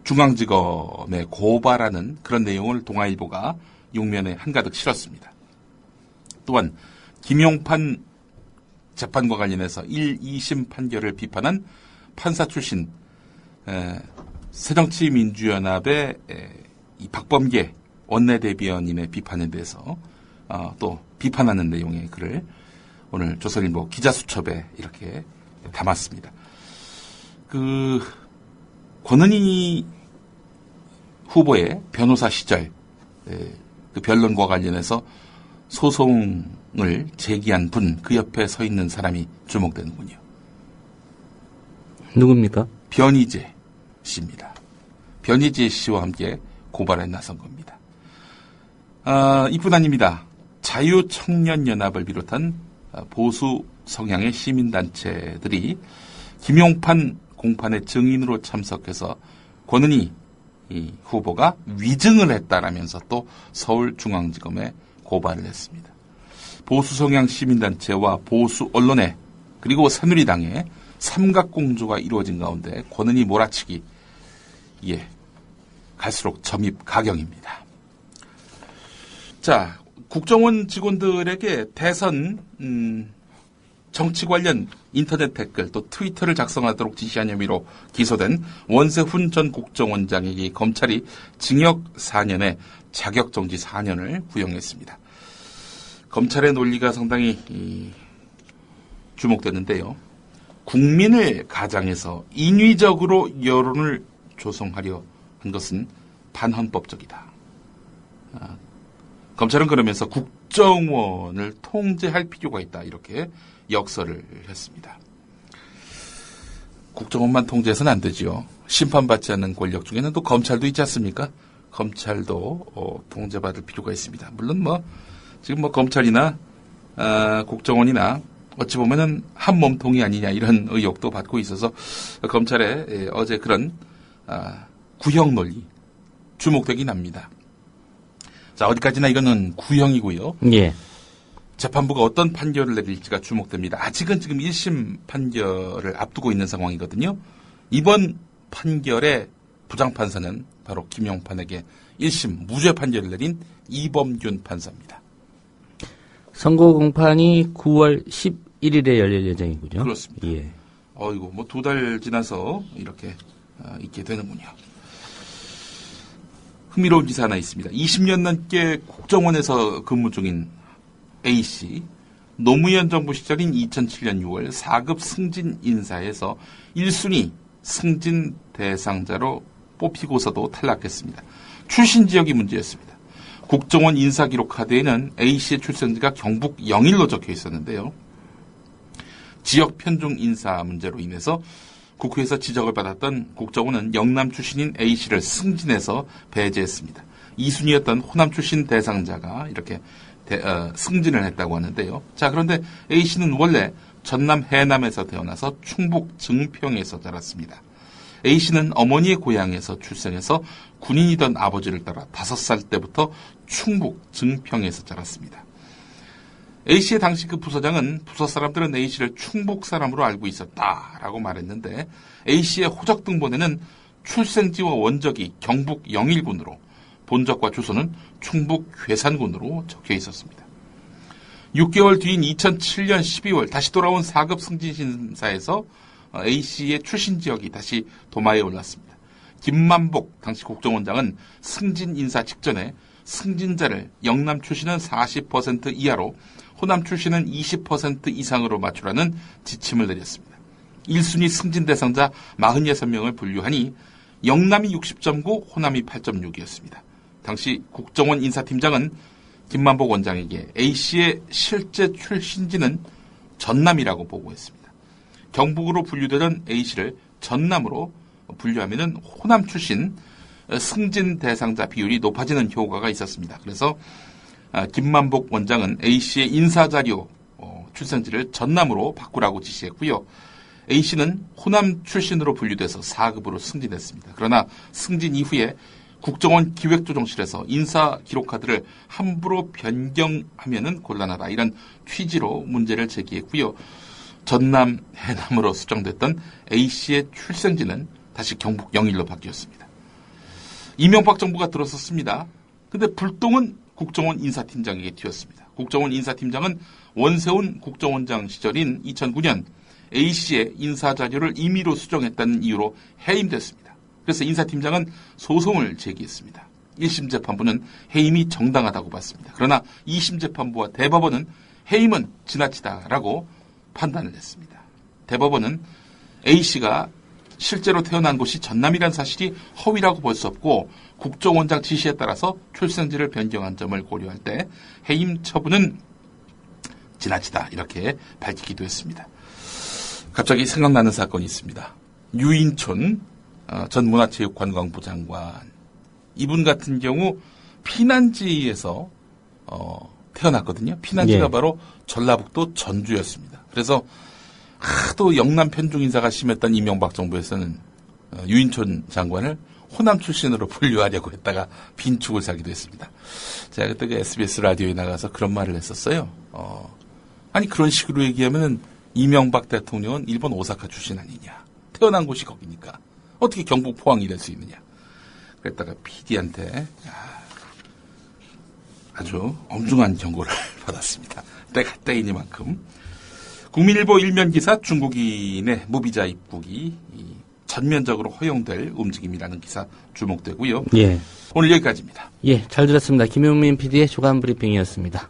중앙지검에 고발하는 그런 내용을 동아일보가 용면에 한가득 실었습니다. 또한 김용판 재판과 관련해서 1, 2심 판결을 비판한 판사 출신 새정치민주연합의 이 박범계 원내대변인의 비판에 대해서 또 비판하는 내용의 글을 오늘 조선일보 기자수첩에 이렇게 담았습니다. 그 권은희 후보의 변호사 시절 그 변론과 관련해서 소송을 제기한 분, 그 옆에 서 있는 사람이 주목되는군요. 누굽니까? 변희재 씨입니다. 변희재 씨와 함께 고발에 나선 겁니다. 이뿐 아닙니다. 자유청년연합을 비롯한 보수 성향의 시민단체들이 김용판 공판의 증인으로 참석해서 권은희 후보가 위증을 했다라면서 또 서울중앙지검에 고발을 했습니다. 보수 성향 시민단체와 보수 언론에 그리고 새누리당의 삼각공조가 이루어진 가운데 권은희 몰아치기 갈수록 점입 가경입니다. 자, 국정원 직원들에게 대선 정치 관련 인터넷 댓글 또 트위터를 작성하도록 지시한 혐의로 기소된 원세훈 전 국정원장에게 검찰이 징역 4년에 자격정지 4년을 구형했습니다. 검찰의 논리가 상당히 주목되는데요. 국민을 가장해서 인위적으로 여론을 조성하려 한 것은 반헌법적이다. 검찰은 그러면서 국정원을 통제할 필요가 있다. 이렇게 역설을 했습니다. 국정원만 통제해서는 안 되지요. 심판받지 않는 권력 중에는 또 검찰도 있지 않습니까? 검찰도 통제받을 필요가 있습니다. 물론 지금 검찰이나 국정원이나 어찌 보면은 한 몸통이 아니냐 이런 의혹도 받고 있어서 검찰의 어제 그런 구형 논리 주목되긴 합니다. 자, 어디까지나 이거는 구형이고요. 예. 재판부가 어떤 판결을 내릴지가 주목됩니다. 아직은 지금 1심 판결을 앞두고 있는 상황이거든요. 이번 판결의 부장판사는 바로 김용판에게 1심 무죄 판결을 내린 이범균 판사입니다. 선고 공판이 9월 11일에 열릴 예정이군요. 그렇습니다. 예. 어이구, 2달 지나서 이렇게 있게 되는군요. 흥미로운 기사 하나 있습니다. 20년 넘게 국정원에서 근무 중인 A씨, 노무현 정부 시절인 2007년 6월 4급 승진 인사에서 1순위 승진 대상자로 뽑히고서도 탈락했습니다. 출신 지역이 문제였습니다. 국정원 인사기록 카드에는 A씨의 출생지가 경북 영일로 적혀 있었는데요. 지역 편중 인사 문제로 인해서 국회에서 지적을 받았던 국정원은 영남 출신인 A씨를 승진해서 배제했습니다. 2순위였던 호남 출신 대상자가 이렇게 승진을 했다고 하는데요. 자, 그런데 A씨는 원래 전남 해남에서 태어나서 충북 증평에서 자랐습니다. A씨는 어머니의 고향에서 출생해서 군인이던 아버지를 따라 5살 때부터 충북 증평에서 자랐습니다. A씨의 당시 그 부서장은 부서 사람들은 A씨를 충북 사람으로 알고 있었다라고 말했는데 A씨의 호적 등본에는 출생지와 원적이 경북 영일군으로 본적과 주소는 충북 괴산군으로 적혀 있었습니다. 6개월 뒤인 2007년 12월 다시 돌아온 4급 승진심사에서 A씨의 출신 지역이 다시 도마에 올랐습니다. 김만복 당시 국정원장은 승진 인사 직전에 승진자를 영남 출신은 40% 이하로 호남 출신은 20% 이상으로 맞추라는 지침을 내렸습니다. 1순위 승진 대상자 46명을 분류하니 영남이 60.9, 호남이 8.6이었습니다. 당시 국정원 인사팀장은 김만복 원장에게 A씨의 실제 출신지는 전남이라고 보고했습니다. 경북으로 분류되던 A씨를 전남으로 분류하면 호남 출신 승진 대상자 비율이 높아지는 효과가 있었습니다. 그래서 김만복 원장은 A씨의 인사자료 출생지를 전남으로 바꾸라고 지시했고요. A씨는 호남 출신으로 분류돼서 4급으로 승진했습니다. 그러나 승진 이후에 국정원 기획조정실에서 인사 기록카드를 함부로 변경하면 곤란하다. 이런 취지로 문제를 제기했고요. 전남, 해남으로 수정됐던 A씨의 출생지는 다시 경북 영일로 바뀌었습니다. 이명박 정부가 들어섰습니다. 근데 불똥은 국정원 인사팀장에게 튀었습니다. 국정원 인사팀장은 원세훈 국정원장 시절인 2009년 A씨의 인사자료를 임의로 수정했다는 이유로 해임됐습니다. 그래서 인사팀장은 소송을 제기했습니다. 1심 재판부는 해임이 정당하다고 봤습니다. 그러나 2심 재판부와 대법원은 해임은 지나치다라고 판단을 했습니다. 대법원은 A씨가 실제로 태어난 곳이 전남이라는 사실이 허위라고 볼 수 없고 국정원장 지시에 따라서 출생지를 변경한 점을 고려할 때 해임 처분은 지나치다 이렇게 밝히기도 했습니다. 갑자기 생각나는 사건이 있습니다. 유인촌 전 문화체육관광부 장관, 이분 같은 경우 피난지에서 태어났거든요. 피난지가 예. 바로 전라북도 전주였습니다. 그래서 하도 영남 편중 인사가 심했던 이명박 정부에서는 유인촌 장관을 호남 출신으로 분류하려고 했다가 빈축을 사기도 했습니다. 제가 그때 그 SBS 라디오에 나가서 그런 말을 했었어요. 아니 그런 식으로 얘기하면 이명박 대통령은 일본 오사카 출신 아니냐. 태어난 곳이 거기니까. 어떻게 경북 포항이 될 수 있느냐. 그랬다가 PD한테 아주 엄중한 경고를 받았습니다. 때가 때이니만큼. 국민일보 일면 기사 중국인의 무비자 입국이 전면적으로 허용될 움직임이라는 기사 주목되고요. 예. 오늘 여기까지입니다. 예, 잘 들었습니다. 김용민 PD의 주간 브리핑이었습니다.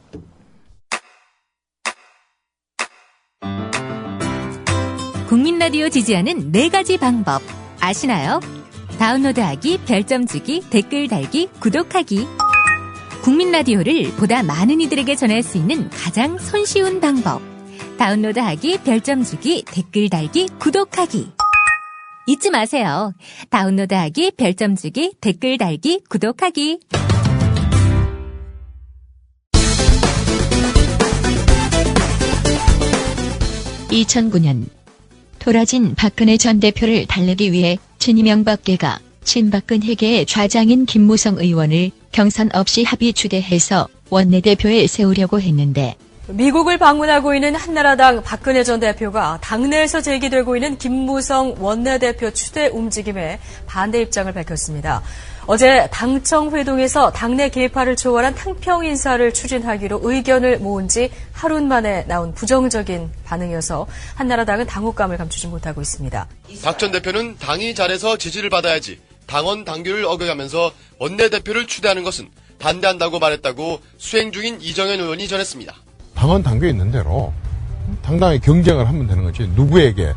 국민 라디오 지지하는 4가지 방법 아시나요? 다운로드하기, 별점 주기, 댓글 달기, 구독하기. 국민 라디오를 보다 많은 이들에게 전할 수 있는 가장 손쉬운 방법. 다운로드하기, 별점 주기, 댓글 달기, 구독하기. 잊지 마세요. 다운로드하기, 별점 주기, 댓글 달기, 구독하기. (2009년) 토라진 박근혜 전 대표를 달래기 위해 친이명박계가 친박근혜계의 좌장인 김무성 의원을 경선 없이 합의 추대해서 원내대표에 세우려고 했는데 미국을 방문하고 있는 한나라당 박근혜 전 대표가 당내에서 제기되고 있는 김무성 원내대표 추대 움직임에 반대 입장을 밝혔습니다. 어제 당청 회동에서 당내 계파를 초월한 탕평 인사를 추진하기로 의견을 모은 지 하루 만에 나온 부정적인 반응이어서 한나라당은 당혹감을 감추지 못하고 있습니다. 박 전 대표는 당이 잘해서 지지를 받아야지 당원 당규를 어겨가면서 원내대표를 추대하는 것은 반대한다고 말했다고 수행 중인 이정현 의원이 전했습니다. 당원 당규에 있는 대로 당당히 경쟁을 하면 되는 거지 누구에게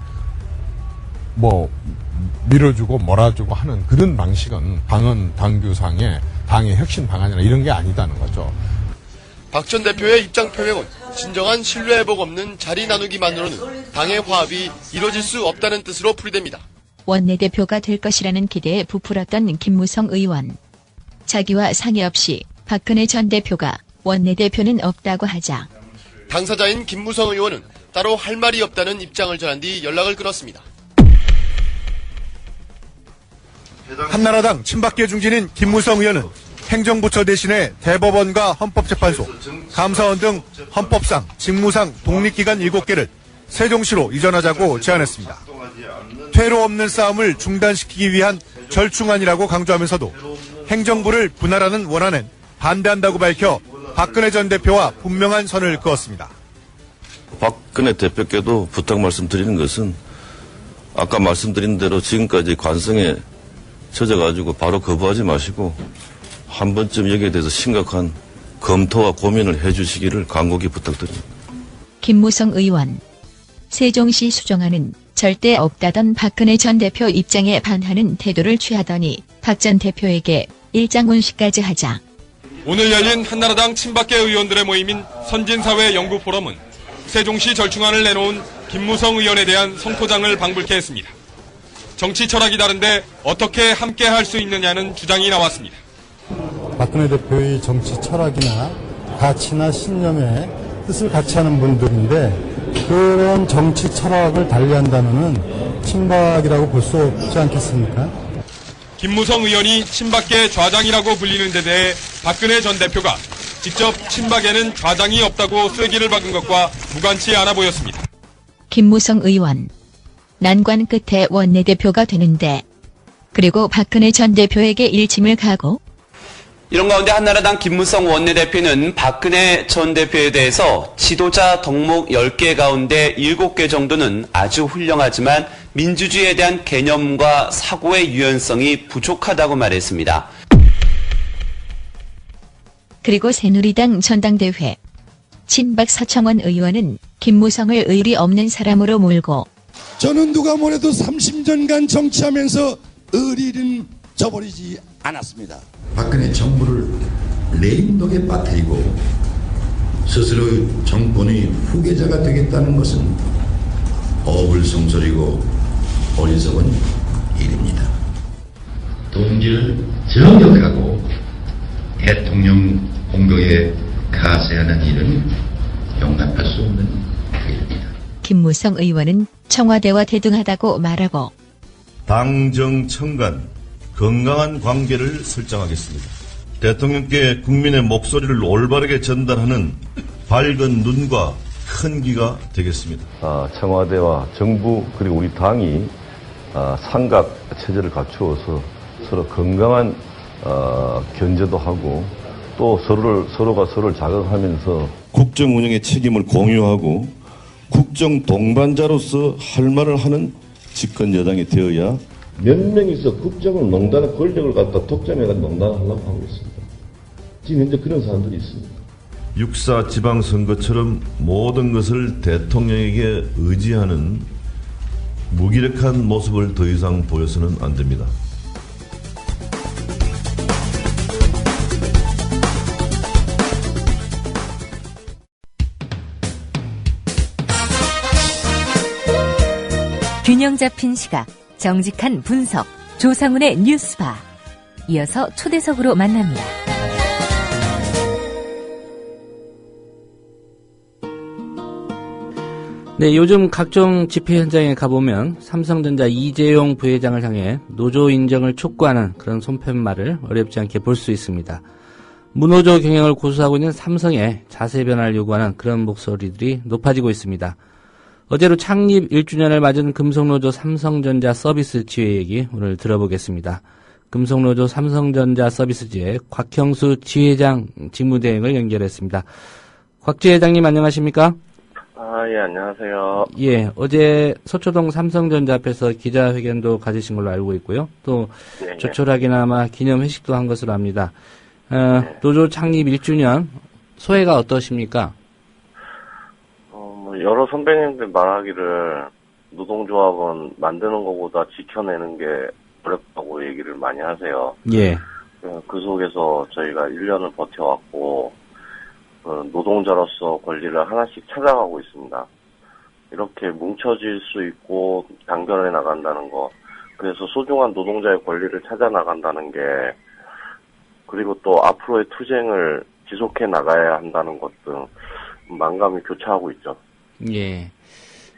밀어주고 몰아주고 하는 그런 방식은 당원 당규상의 당의 혁신 방안이나 이런 게 아니다는 거죠. 박 전 대표의 입장 표명은 진정한 신뢰회복 없는 자리 나누기만으로는 당의 화합이 이뤄질 수 없다는 뜻으로 풀이됩니다. 원내대표가 될 것이라는 기대에 부풀었던 김무성 의원. 자기와 상의 없이 박근혜 전 대표가 원내대표는 없다고 하자 당사자인 김무성 의원은 따로 할 말이 없다는 입장을 전한 뒤 연락을 끊었습니다. 한나라당 친박계 중진인 김무성 의원은 행정부처 대신에 대법원과 헌법재판소, 감사원 등 헌법상, 직무상 독립기관 7개를 세종시로 이전하자고 제안했습니다. 퇴로 없는 싸움을 중단시키기 위한 절충안이라고 강조하면서도 행정부를 분할하는 원안엔 반대한다고 밝혀 박근혜 전 대표와 분명한 선을 그었습니다. 박근혜 대표께도 부탁 말씀드리는 것은 아까 말씀드린 대로 지금까지 관성에 젖어가지고 바로 거부하지 마시고 한 번쯤 여기에 대해서 심각한 검토와 고민을 해주시기를 간곡히 부탁드립니다. 김무성 의원. 세종시 수정안은 절대 없다던 박근혜 전 대표 입장에 반하는 태도를 취하더니 박 전 대표에게 일장훈시까지 하자. 오늘 열린 한나라당 친박계 의원들의 모임인 선진사회 연구포럼은 세종시 절충안을 내놓은 김무성 의원에 대한 성토장을 방불케 했습니다. 정치 철학이 다른데 어떻게 함께 할 수 있느냐는 주장이 나왔습니다. 박근혜 대표의 정치 철학이나 가치나 신념에 뜻을 같이 하는 분들인데 그런 정치 철학을 달리한다면은 친박이라고 볼 수 없지 않겠습니까? 김무성 의원이 친박계 좌장이라고 불리는 데 대해 박근혜 전 대표가 직접 친박에는 좌장이 없다고 쐐기를 박은 것과 무관치 않아 보였습니다. 김무성 의원. 난관 끝에 원내대표가 되는데 그리고 박근혜 전 대표에게 일침을 가고 이런 가운데 한나라당 김무성 원내대표는 박근혜 전 대표에 대해서 지도자 덕목 10개 가운데 7개 정도는 아주 훌륭하지만 민주주의에 대한 개념과 사고의 유연성이 부족하다고 말했습니다. 그리고 새누리당 전당대회. 친박 서청원 의원은 김무성을 의리 없는 사람으로 몰고 저는 누가 뭐래도 30년간 정치하면서 의리는 저버리지 않았습니다. 박근혜 정부를 레임덕에 빠뜨리고 스스로 정권의 후계자가 되겠다는 것은 어불성설이고 어리석은 일입니다. 동지를 저격하고 대통령 공격에 가세하는 일은 용납할 수 없는 일입니다. 김무성 의원은 청와대와 대등하다고 말하고 당정청간 건강한 관계를 설정하겠습니다. 대통령께 국민의 목소리를 올바르게 전달하는 밝은 눈과 큰 귀가 되겠습니다. 청와대와 정부 그리고 우리 당이 삼각 체제를 갖추어서 서로 건강한 견제도 하고 또 서로가 서로를 자극하면서 국정 운영의 책임을 공유하고 국정 동반자로서 할 말을 하는 집권 여당이 되어야 몇 명이서 국정을 농단의 권력을 갖다 독점해서 농단하려고 하고 있습니다. 지금 현재 그런 사람들이 있습니다. 육사 지방선거처럼 모든 것을 대통령에게 의지하는 무기력한 모습을 더 이상 보여서는 안 됩니다. 균형 잡힌 시각, 정직한 분석, 조상훈의 뉴스바. 이어서 초대석으로 만납니다. 네, 요즘 각종 집회 현장에 가보면 삼성전자 이재용 부회장을 향해 노조 인정을 촉구하는 그런 손팻말을 어렵지 않게 볼 수 있습니다. 무노조 경영을 고수하고 있는 삼성의 자세 변화를 요구하는 그런 목소리들이 높아지고 있습니다. 어제로 창립 1주년을 맞은 금속노조 삼성전자 서비스지회 얘기 오늘 들어보겠습니다. 금속노조 삼성전자 서비스지회 곽형수 지회장 직무대행을 연결했습니다. 곽 지회장님 안녕하십니까? 예, 안녕하세요. 예, 어제 서초동 삼성전자 앞에서 기자회견도 가지신 걸로 알고 있고요. 또 네, 조촐하게나마 기념회식도 한 것으로 압니다. 노조 창립 1주년 소회가 어떠십니까? 여러 선배님들 말하기를 노동조합은 만드는 것보다 지켜내는 게 어렵다고 얘기를 많이 하세요. 예. 그 속에서 저희가 1년을 버텨왔고 노동자로서 권리를 하나씩 찾아가고 있습니다. 이렇게 뭉쳐질 수 있고 단결해 나간다는 거, 그래서 소중한 노동자의 권리를 찾아 나간다는 게, 그리고 또 앞으로의 투쟁을 지속해 나가야 한다는 것 등 만감이 교차하고 있죠. 예.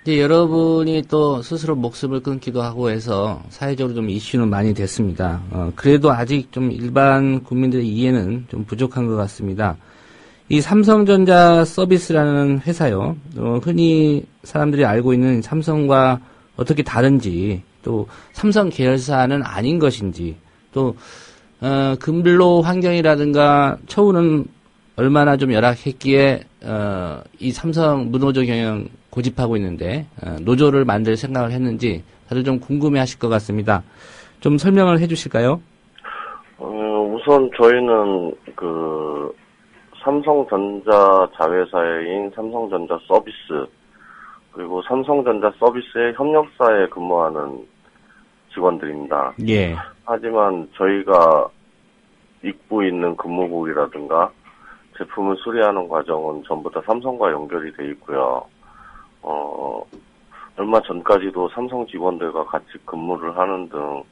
이제 여러분이 또 스스로 목숨을 끊기도 하고 해서 사회적으로 좀 이슈는 많이 됐습니다. 그래도 아직 좀 일반 국민들의 이해는 좀 부족한 것 같습니다. 이 삼성전자 서비스라는 회사요, 흔히 사람들이 알고 있는 삼성과 어떻게 다른지, 또 삼성 계열사는 아닌 것인지, 또 근로 환경이라든가 처우는 얼마나 좀 열악했기에 이 삼성 무노조 경영 고집하고 있는데 노조를 만들 생각을 했는지 다들 좀 궁금해하실 것 같습니다. 좀 설명을 해주실까요? 우선 저희는 그 삼성전자 자회사인 삼성전자 서비스, 그리고 삼성전자 서비스의 협력사에 근무하는 직원들입니다. 예. 하지만 저희가 입고 있는 근무복이라든가 제품을 수리하는 과정은 전부 다 삼성과 연결이 돼 있고요. 얼마 전까지도 삼성 직원들과 같이 근무를 하는 등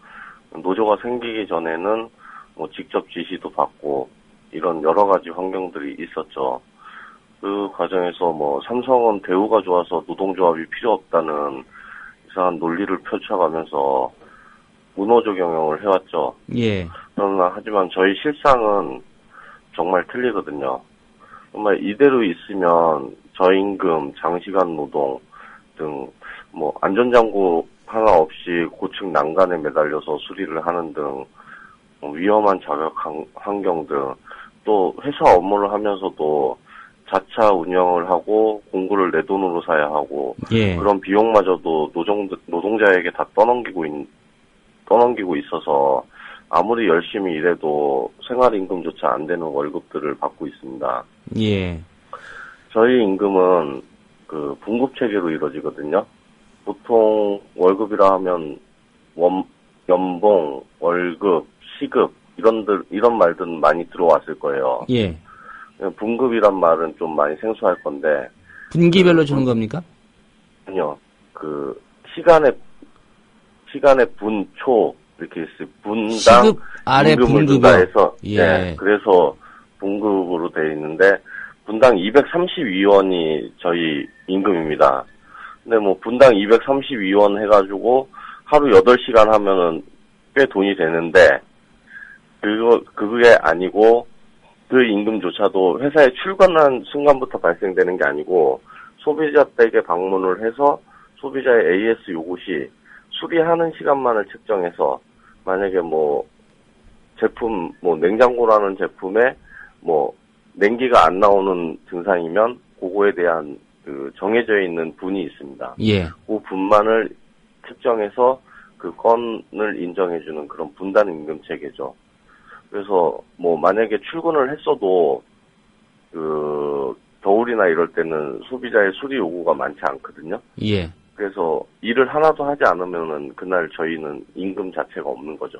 노조가 생기기 전에는 뭐 직접 지시도 받고 이런 여러 가지 환경들이 있었죠. 그 과정에서 뭐 삼성은 대우가 좋아서 노동조합이 필요 없다는 이상한 논리를 펼쳐가면서 무노조 경영을 해왔죠. 예. 그러나 하지만 저희 실상은 정말 틀리거든요. 정말 이대로 있으면 저임금, 장시간 노동 등 뭐 안전장구 하나 없이 고층 난간에 매달려서 수리를 하는 등 위험한 작업 환경 등, 또 회사 업무를 하면서도 자차 운영을 하고 공구를 내 돈으로 사야 하고, 예. 그런 비용마저도 노동자에게 다 떠넘기고 있어서 아무리 열심히 일해도 생활임금조차 안 되는 월급들을 받고 있습니다. 예. 저희 임금은 그 분급 체계로 이루어지거든요. 보통 월급이라 하면 연봉, 월급, 시급 이런 말들 많이 들어왔을 거예요. 예. 분급이란 말은 좀 많이 생소할 건데. 분기별로 주는 겁니까? 아니요. 그 시간의 분초 이렇게 있어요. 분당 시급 아래 분급이요. 해서 예. 네, 그래서 분급으로 돼 있는데 분당 232원이 저희 임금입니다. 근데 뭐 분당 232원 해가지고 하루 8시간 하면은 꽤 돈이 되는데 그게 아니고 그 임금조차도 회사에 출근한 순간부터 발생되는 게 아니고 소비자 댁에 방문을 해서 소비자의 AS 요구 시 수리하는 시간만을 측정해서 만약에 뭐 제품 뭐 냉장고라는 제품에 뭐 냉기가 안 나오는 증상이면 그거에 대한 그 정해져 있는 분이 있습니다. 예. 그 분만을 측정해서 그 건을 인정해주는 그런 분단 임금 체계죠. 그래서 뭐 만약에 출근을 했어도 그 겨울이나 이럴 때는 소비자의 수리 요구가 많지 않거든요. 예. 그래서 일을 하나도 하지 않으면은 그날 저희는 임금 자체가 없는 거죠.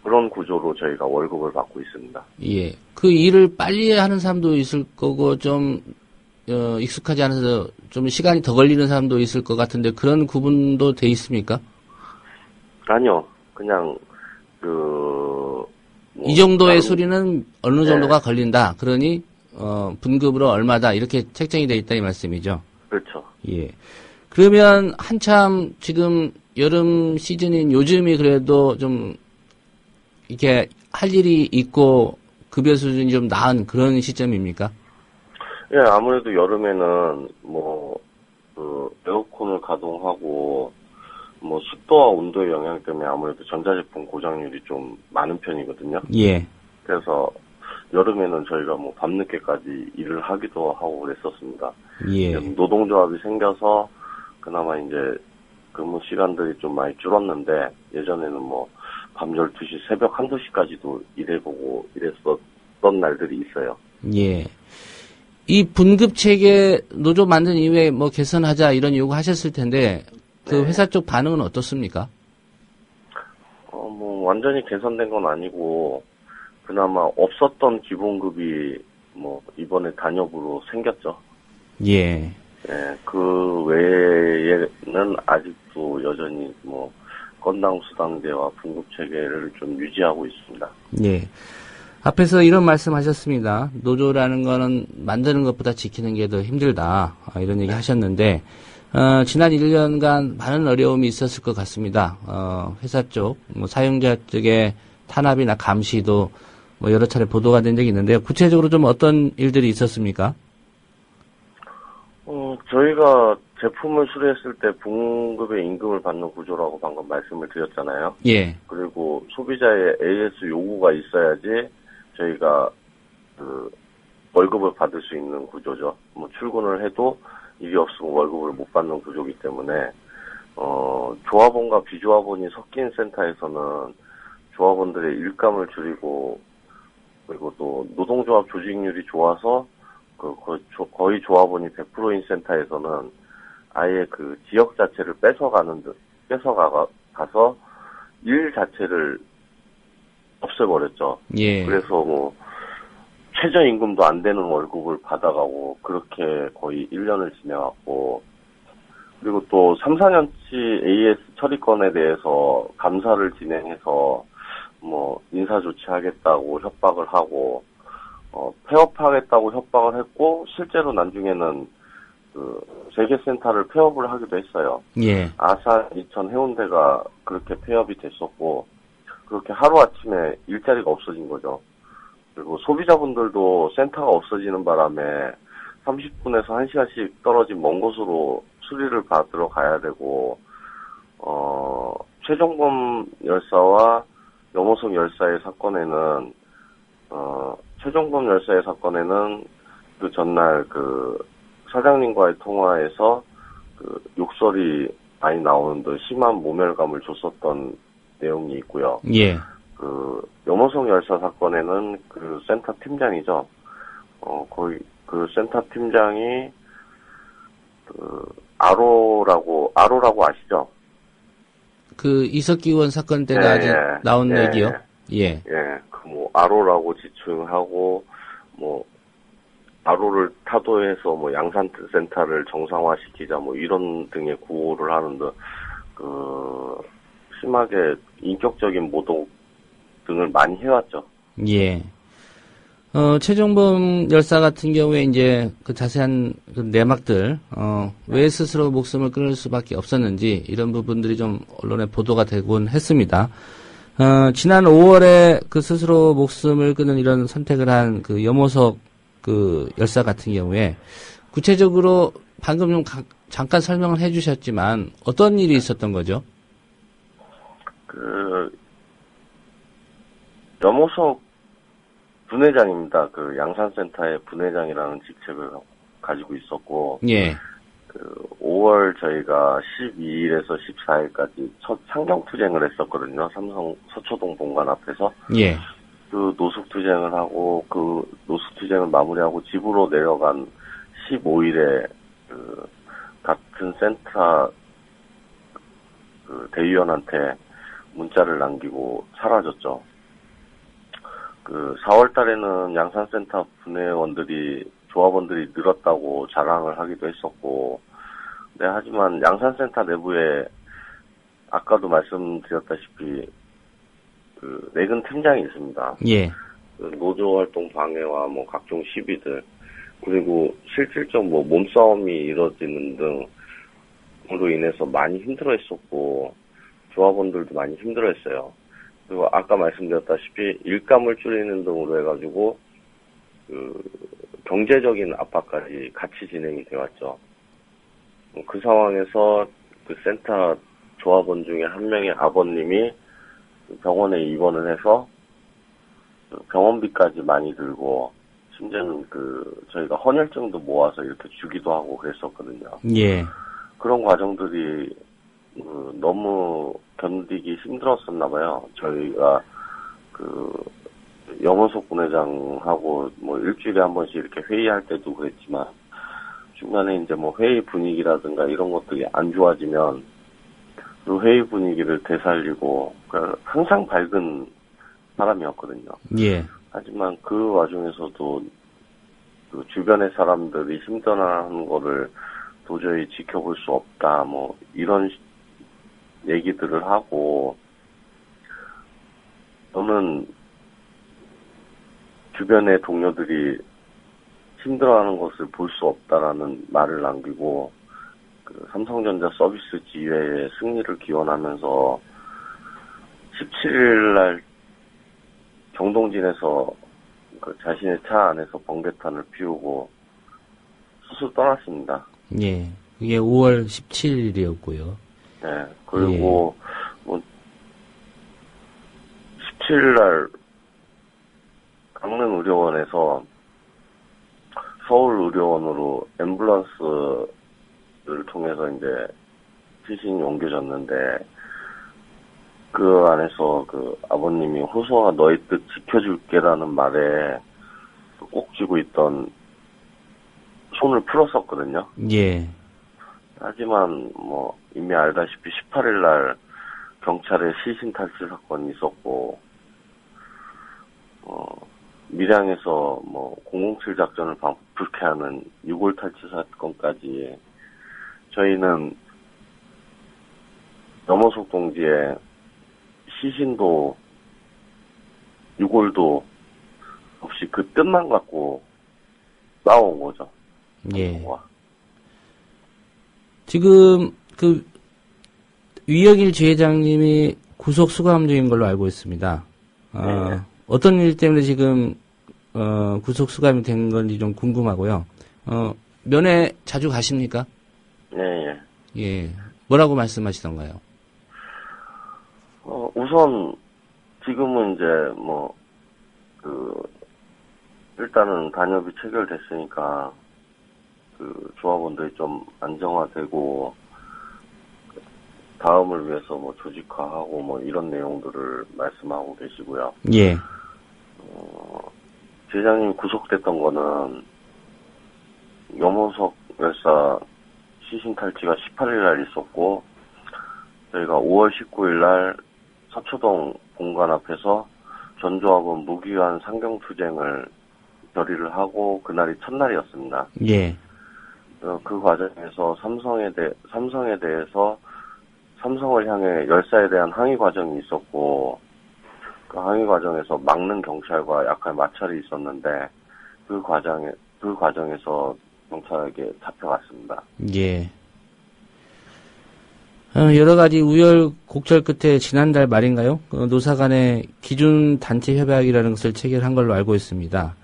그런 구조로 저희가 월급을 받고 있습니다. 예. 그 일을 빨리 하는 사람도 있을 거고 좀 익숙하지 않아서 좀 시간이 더 걸리는 사람도 있을 것 같은데 그런 구분도 돼 있습니까? 아니요. 그냥 이 정도의 수리는 어느 정도가 걸린다. 그러니 분급으로 얼마다 이렇게 책정이 돼 있다 이 말씀이죠. 그렇죠. 예. 그러면 한참 지금 여름 시즌인 요즘이 그래도 좀 이렇게 할 일이 있고 급여 수준이 좀 나은 그런 시점입니까? 예, 아무래도 여름에는 뭐 에어컨을 가동하고 뭐 습도와 온도의 영향 때문에 아무래도 전자제품 고장률이 좀 많은 편이거든요. 예. 그래서 여름에는 저희가 뭐 밤늦게까지 일을 하기도 하고 그랬었습니다. 예. 노동조합이 생겨서 그나마 이제 근무 시간들이 좀 많이 줄었는데 예전에는 뭐 밤 12시, 새벽 1-2시까지도 일해보고 이랬었던 날들이 있어요. 예. 이 분급 체계 노조 만든 이후에 뭐 개선하자 이런 요구 하셨을 텐데 그 회사 쪽 반응은 어떻습니까? 뭐 완전히 개선된 건 아니고 그나마 없었던 기본급이 뭐 이번에 단협으로 생겼죠. 예. 예, 그 외에는 아직도 여전히 뭐 건당 수당제와 분급 체계를 좀 유지하고 있습니다. 예. 앞에서 이런 말씀 하셨습니다. 노조라는 거는 만드는 것보다 지키는 게 더 힘들다. 이런 얘기 하셨는데, 지난 1년간 많은 어려움이 있었을 것 같습니다. 회사 쪽, 사용자 쪽의 탄압이나 감시도 여러 차례 보도가 된 적이 있는데요. 구체적으로 좀 어떤 일들이 있었습니까? 저희가 제품을 수리했을 때 분급의 임금을 받는 구조라고 방금 말씀을 드렸잖아요. 예. 그리고 소비자의 AS 요구가 있어야지 저희가 월급을 받을 수 있는 구조죠. 출근을 해도 일이 없으면 월급을 못 받는 구조이기 때문에 조합원과 비조합원이 섞인 센터에서는 조합원들의 일감을 줄이고, 그리고 또 노동조합 조직률이 좋아서 거의 조합원이 100%인 센터에서는 아예 그 지역 자체를 뺏어가서 일 자체를 없애버렸죠. 예. 그래서 최저임금도 안 되는 월급을 받아가고 그렇게 거의 1년을 지내왔고, 그리고 또 3, 4년치 AS 처리건에 대해서 감사를 진행해서 인사 조치하겠다고 협박을 하고, 폐업하겠다고 협박을 했고, 실제로 나중에는 재개센터를 폐업을 하기도 했어요. 예. 아산, 이천, 해운대가 그렇게 폐업이 됐었고, 그렇게 하루아침에 일자리가 없어진 거죠. 그리고 소비자분들도 센터가 없어지는 바람에 30분에서 1시간씩 떨어진 먼 곳으로 수리를 받으러 가야 되고, 최종범 열사와 염호석 열사의 사건에는, 최종범 열사의 사건에는 그 전날 사장님과의 통화에서 욕설이 많이 나오는 듯 심한 모멸감을 줬었던 내용이 있고요. 예. 염호석 열사 사건에는 센터 팀장이죠. 거의 센터 팀장이 아로라고 아시죠? 이석기 의원 사건 때가 아직 나온 얘기요? 예. 예. 아로라고 지칭하고, 아로를 타도해서 양산센터를 정상화시키자 이런 등의 구호를 하는데, 심하게 인격적인 모독 등을 많이 해왔죠. 예. 최종범 열사 같은 경우에 이제 자세한 내막들, 왜 스스로 목숨을 끊을 수밖에 없었는지 이런 부분들이 좀 언론에 보도가 되곤 했습니다. 지난 5월에 스스로 목숨을 끊는 이런 선택을 한 염호석 열사 같은 경우에 구체적으로 방금 좀 잠깐 설명을 해 주셨지만 어떤 일이 있었던 거죠? 염호석 분회장입니다. 양산센터의 분회장이라는 직책을 가지고 있었고, 예. 5월 저희가 12일에서 14일까지 첫 상경투쟁을 했었거든요. 삼성 서초동 본관 앞에서. 예. 노숙투쟁을 하고, 노숙투쟁을 마무리하고 집으로 내려간 15일에, 같은 센터, 대위원한테 문자를 남기고 사라졌죠. 4월 달에는 양산센터 조합원들이 늘었다고 자랑을 하기도 했었고, 네, 하지만 양산센터 내부에 아까도 말씀드렸다시피 내근 팀장이 있습니다. 예. 노조활동 방해와 각종 시비들, 그리고 실질적 몸싸움이 이뤄지는 등으로 인해서 많이 힘들어했었고, 조합원들도 많이 힘들어했어요. 그리고 아까 말씀드렸다시피 일감을 줄이는 등으로 해가지고 경제적인 압박까지 같이 진행이 되었죠. 그 상황에서 센터 조합원 중에 한 명의 아버님이 병원에 입원을 해서 병원비까지 많이 들고, 심지어는 저희가 헌혈증도 모아서 이렇게 주기도 하고 그랬었거든요. 예. 그런 과정들이 너무 견디기 힘들었었나 봐요. 저희가 염호석 분회장하고 일주일에 한 번씩 이렇게 회의할 때도 그랬지만, 중간에 이제 회의 분위기라든가 이런 것들이 안 좋아지면 그 회의 분위기를 되살리고, 항상 밝은 사람이었거든요. 예. 하지만 그 와중에서도 주변의 사람들이 힘들어하는 거를 도저히 지켜볼 수 없다, 이런 얘기들을 하고, 저는 주변의 동료들이 힘들어하는 것을 볼 수 없다라는 말을 남기고 그 삼성전자 서비스 지회의 승리를 기원하면서 17일 날 경동진에서 그 자신의 차 안에서 번개탄을 피우고 스스로 떠났습니다. 예. 그게 5월 17일이었고요. 네. 그리고 뭐 17일 날 강릉의료원에서 서울의료원으로 앰뷸런스를 통해서 이제 시신이 옮겨졌는데 그 안에서 그 아버님이 호소가 너의 뜻 지켜줄게라는 말에 꼭 쥐고 있던 손을 풀었었거든요. 예. 하지만 뭐 이미 알다시피 18일 날 경찰의 시신 탈취 사건이 있었고 밀양에서 뭐 007 작전을 불쾌하는 6월 탈취 사건까지 저희는 염호석 동지의 시신도 6월도 없이 그 뜻만 갖고 싸워온 거죠. 예. 지금 그 위혁일 지회장님이 구속 수감 중인 걸로 알고 있습니다. 네. 어떤 일 때문에 지금 구속 수감이 된 건지 좀 궁금하고요. 면회 자주 가십니까? 네. 예. 뭐라고 말씀하시던가요? 우선 지금은 이제 뭐 일단은 단협이 체결됐으니까 그 조합원들이 좀 안정화되고 다음을 위해서 뭐 조직화하고 뭐 이런 내용들을 말씀하고 계시고요. 예. 지회장님이 구속됐던 거는 염호석 열사 시신 탈취가 18일 날 있었고 저희가 5월 19일 날 서초동 본관 앞에서 전조합원 무기한 상경투쟁을 결의를 하고 그날이 첫날이었습니다. 예. 그 과정에서 삼성에 대해서 삼성을 향해 열사에 대한 항의 과정이 있었고 그 항의 과정에서 막는 경찰과 약간 마찰이 있었는데 그 과정에서 경찰에게 잡혀갔습니다. 예. 여러 가지 우열곡절 끝에 지난달 말인가요? 노사 간의 기준 단체 협약이라는 것을 체결한 걸로 알고 있습니다.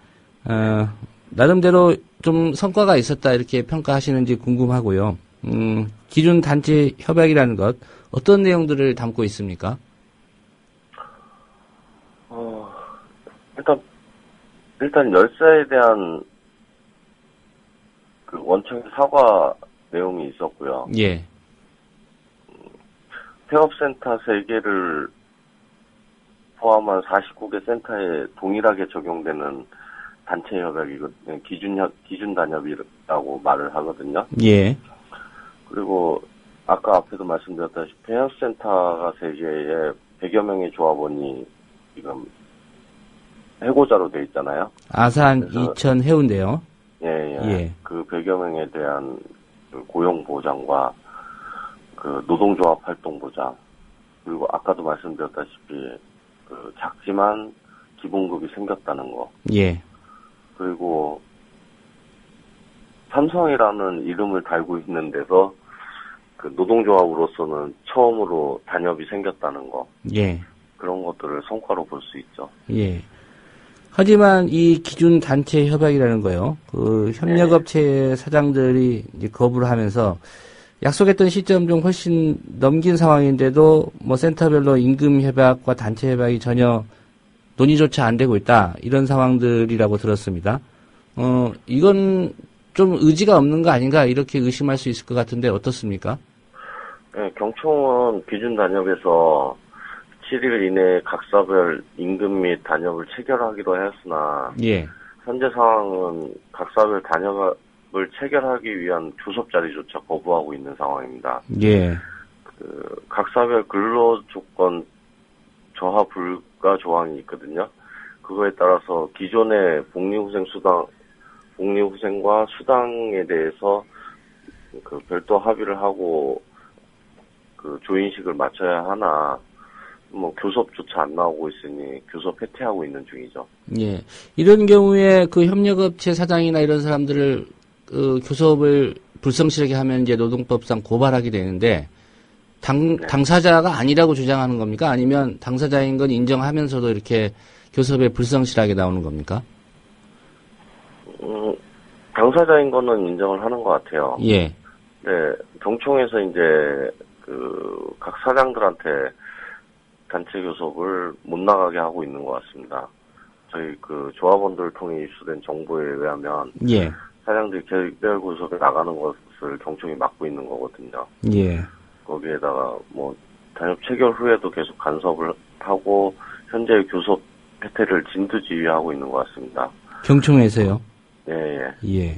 나름대로 좀 성과가 있었다 이렇게 평가하시는지 궁금하고요. 기준 단체 협약이라는 것 어떤 내용들을 담고 있습니까? 일단 열사에 대한 그 원청 사과 내용이 있었고요. 예. 폐업센터 3개를 포함한 49개 센터에 동일하게 적용되는 단체 협약이거든요. 기준 단협이라고 말을 하거든요. 예. 그리고 아까 앞에도 말씀드렸다시피 폐업센터가 3개에 100여 명의 조합원이 지금 해고자로 돼 있잖아요. 아산, 이천, 해운대요. 예. 그 100여 명에 대한 그 고용 보장과 그 노동조합 활동 보장, 그리고 아까도 말씀드렸다시피 그 작지만 기본급이 생겼다는 거. 예. 그리고 삼성이라는 이름을 달고 있는 데서 그 노동조합으로서는 처음으로 단협이 생겼다는 거. 예. 그런 것들을 성과로 볼 수 있죠. 예. 하지만 이 기준 단체 협약이라는 거요. 그 협력업체 사장들이 이제 거부를 하면서 약속했던 시점 중 훨씬 넘긴 상황인데도 뭐 센터별로 임금 협약과 단체 협약이 전혀 논의조차 안 되고 있다. 이런 상황들이라고 들었습니다. 이건 좀 의지가 없는 거 아닌가 이렇게 의심할 수 있을 것 같은데 어떻습니까? 네, 경총은 기준 단협에서 7일 이내에 각사별 임금 및 단협을 체결하기로 했으나 예. 현재 상황은 각사별 단협을 체결하기 위한 교섭 자리조차 거부하고 있는 상황입니다. 예. 그 각사별 근로조건 저하 불가 조항이 있거든요. 그거에 따라서 기존의 복리후생과 수당에 대해서 그 별도 합의를 하고 그 조인식을 맞춰야 하나 뭐 교섭조차 안 나오고 있으니 교섭 해체하고 있는 중이죠. 예. 이런 경우에 그 협력업체 사장이나 이런 사람들을 교섭을 불성실하게 하면 이제 노동법상 고발하게 되는데 당사자가 아니라고 주장하는 겁니까? 아니면 당사자인 건 인정하면서도 이렇게 교섭에 불성실하게 나오는 겁니까? 당사자인 거는 인정을 하는 것 같아요. 예. 네, 경총에서 이제 각 사장들한테 단체 교섭을 못 나가게 하고 있는 것 같습니다. 저희 조합원들 통해 입수된 정보에 의하면 예. 사장들이 개별 교섭에 나가는 것을 경총이 막고 있는 거거든요. 예. 거기에다가 뭐 단협 체결 후에도 계속 간섭을 하고 현재 교섭 혜택을 진두지휘하고 있는 것 같습니다. 경총에서요? 예. 예.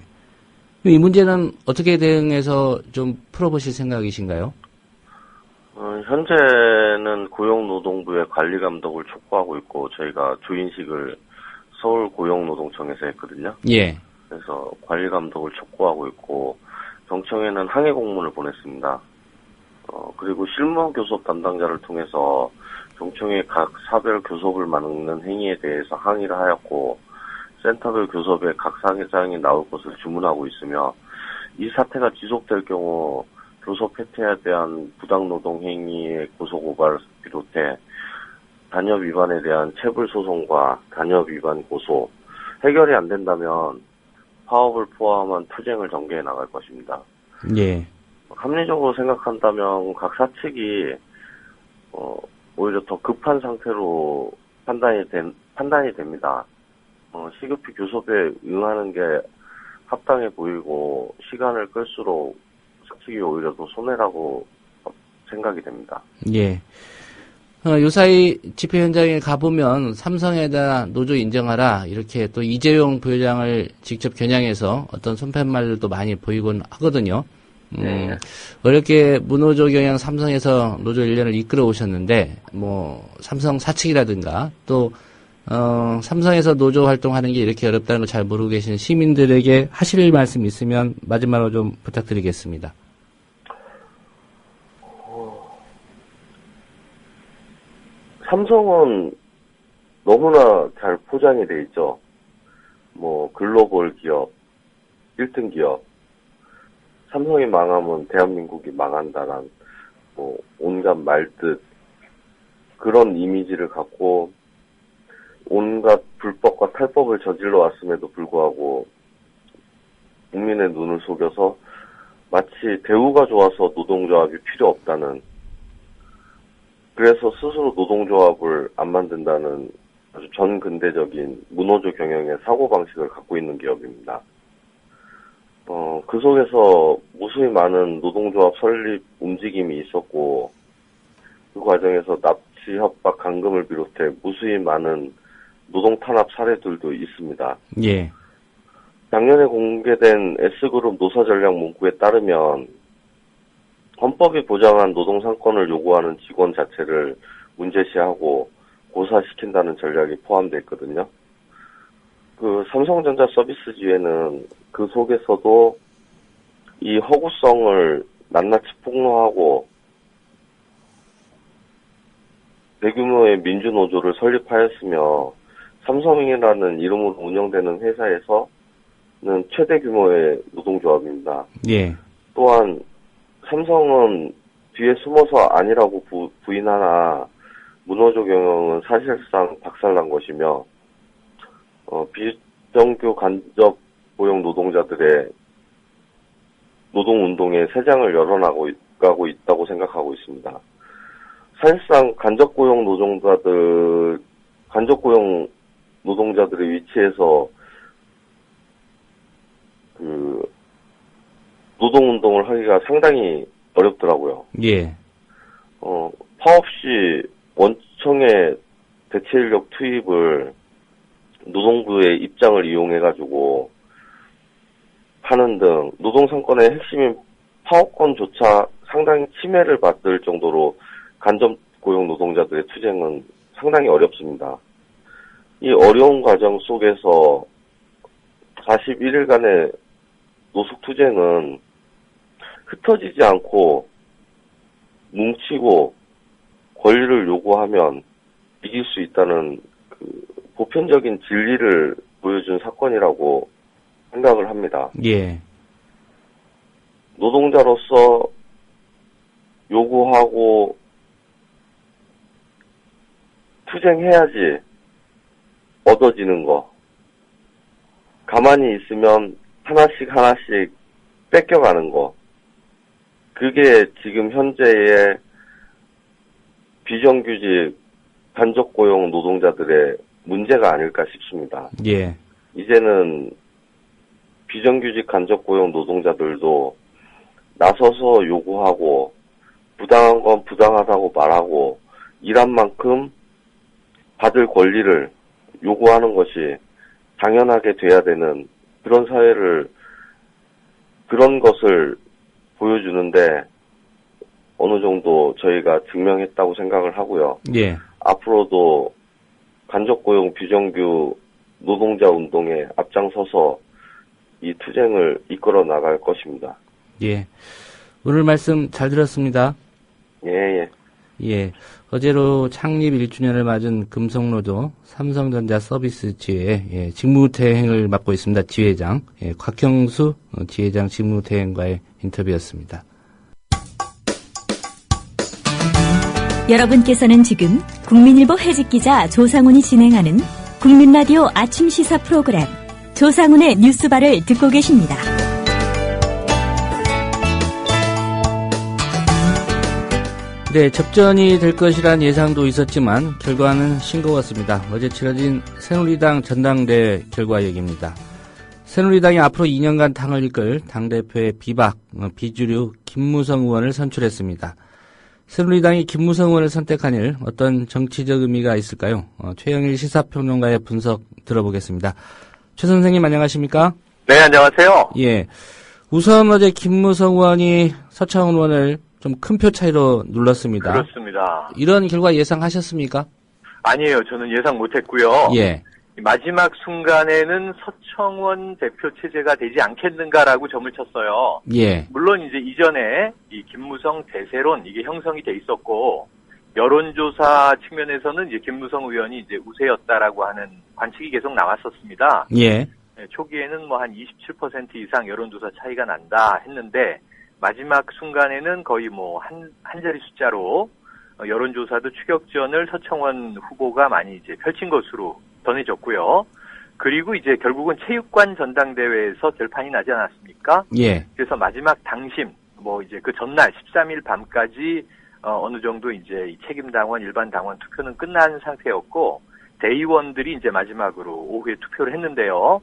이 문제는 어떻게 대응해서 좀 풀어보실 생각이신가요? 현재는 고용노동부의 관리 감독을 촉구하고 있고 저희가 조인식을 서울 고용노동청에서 했거든요. 예. 그래서 관리 감독을 촉구하고 있고 경청에는 항의 공문을 보냈습니다. 그리고 실무 교섭 담당자를 통해서 경청의 각 사별 교섭을 막는 행위에 대해서 항의를 하였고 센터별 교섭에 각 사장이 나올 것을 주문하고 있으며 이 사태가 지속될 경우 교섭 혜택에 대한 부당노동 행위의 고소고발을 비롯해 단협 위반에 대한 체불소송과 단협 위반 고소, 해결이 안 된다면 파업을 포함한 투쟁을 전개해 나갈 것입니다. 예. 합리적으로 생각한다면 각 사측이 오히려 더 급한 상태로 판단이 됩니다. 시급히 교섭에 응하는 게 합당해 보이고 시간을 끌수록 사측이 오히려 더 손해라고 생각이 됩니다. 예. 요사이 집회 현장에 가보면 삼성에다 노조 인정하라 이렇게 또 이재용 부회장을 직접 겨냥해서 어떤 손팻말들도 많이 보이곤 하거든요. 어렵게 무노조 경영 삼성에서 노조 1년을 이끌어 오셨는데 뭐 삼성 사측이라든가 또 삼성에서 노조 활동하는 게 이렇게 어렵다는 걸 잘 모르고 계시는 시민들에게 하실 말씀 있으면 마지막으로 좀 부탁드리겠습니다. 삼성은 너무나 잘 포장이 돼 있죠. 뭐 글로벌 기업, 1등 기업. 삼성이 망하면 대한민국이 망한다란 뭐 온갖 말뜻 그런 이미지를 갖고 온갖 불법과 탈법을 저질러 왔음에도 불구하고 국민의 눈을 속여서 마치 대우가 좋아서 노동조합이 필요 없다는, 그래서 스스로 노동조합을 안 만든다는 아주 전근대적인 무노조 경영의 사고방식을 갖고 있는 기업입니다. 그 속에서 무수히 많은 노동조합 설립 움직임이 있었고, 그 과정에서 납치, 협박, 감금을 비롯해 무수히 많은 노동 탄압 사례들도 있습니다. 예. 작년에 공개된 S그룹 노사 전략 문구에 따르면 헌법이 보장한 노동 상권을 요구하는 직원 자체를 문제시하고 고사시킨다는 전략이 포함되어 있거든요. 그 삼성전자 서비스지회는 그 속에서도 이 허구성을 낱낱이 폭로하고 대규모의 민주노조를 설립하였으며 삼성이라는 이름으로 운영되는 회사에서는 최대 규모의 노동조합입니다. 예. 또한 삼성은 뒤에 숨어서 아니라고 부인하나 무노조 경영은 사실상 박살난 것이며 비정규 간접 고용 노동자들의 노동운동에 새 장을 열어나가고 있다고 생각하고 있습니다. 사실상 간접 고용 노동자들의 위치에서 그 노동운동을 하기가 상당히 어렵더라고요. 예. 파업 시 원청의 대체인력 투입을 노동부의 입장을 이용해가지고 하는 등 노동상권의 핵심인 파업권조차 상당히 침해를 받을 정도로 간접 고용 노동자들의 투쟁은 상당히 어렵습니다. 이 어려운 과정 속에서 41일간의 노숙 투쟁은 흩어지지 않고 뭉치고 권리를 요구하면 이길 수 있다는 그 보편적인 진리를 보여준 사건이라고 생각을 합니다. 예. 노동자로서 요구하고 투쟁해야지 얻어지는 거. 가만히 있으면 하나씩 뺏겨가는 거. 그게 지금 현재의 비정규직 간접고용 노동자들의 문제가 아닐까 싶습니다. 예. 이제는 비정규직 간접고용 노동자들도 나서서 요구하고 부당한 건 부당하다고 말하고 일한 만큼 받을 권리를 요구하는 것이 당연하게 돼야 되는 그런 사회를, 그런 것을 보여주는데 어느 정도 저희가 증명했다고 생각을 하고요. 예. 앞으로도 간접고용 비정규 노동자 운동에 앞장서서 이 투쟁을 이끌어 나갈 것입니다. 예. 오늘 말씀 잘 들었습니다. 예. 어제로 창립 1주년을 맞은 금속노조 삼성전자 서비스 지회 직무대행을 맡고 있습니다. 지회장 곽형수 지회장 직무대행과의 인터뷰였습니다. 여러분께서는 지금 국민일보 해직기자 조상훈이 진행하는 국민라디오 아침 시사 프로그램 조상훈의 뉴스바를 듣고 계십니다. 네, 접전이 될 것이란 예상도 있었지만 결과는 싱거웠습니다. 어제 치러진 새누리당 전당대회 결과 얘기입니다. 새누리당이 앞으로 2년간 당을 이끌 당대표의 비박, 비주류 김무성 의원을 선출했습니다. 새누리당이 김무성 의원을 선택한 일 어떤 정치적 의미가 있을까요? 최영일 시사평론가의 분석 들어보겠습니다. 최 선생님 안녕하십니까? 네, 안녕하세요. 예, 우선 어제 김무성 의원이 서창훈 의원을 좀 큰 표 차이로 눌렀습니다. 그렇습니다. 이런 결과 예상하셨습니까? 아니에요. 저는 예상 못했고요. 예. 마지막 순간에는 서청원 대표 체제가 되지 않겠는가라고 점을 쳤어요. 예. 물론 이제 이전에 이 김무성 대세론 이게 형성이 돼 있었고 여론조사 측면에서는 이제 김무성 의원이 이제 우세였다라고 하는 관측이 계속 나왔었습니다. 예. 초기에는 뭐 한 27% 이상 여론조사 차이가 난다 했는데 마지막 순간에는 거의 뭐 한 자리 숫자로 여론조사도 추격전을 서청원 후보가 많이 이제 펼친 것으로 전해졌고요. 그리고 이제 결국은 체육관 전당대회에서 결판이 나지 않았습니까? 예. 그래서 마지막 당심, 뭐 이제 그 전날 13일 밤까지 어느 정도 이제 이 책임당원, 일반 당원 투표는 끝난 상태였고 대의원들이 이제 마지막으로 오후에 투표를 했는데요.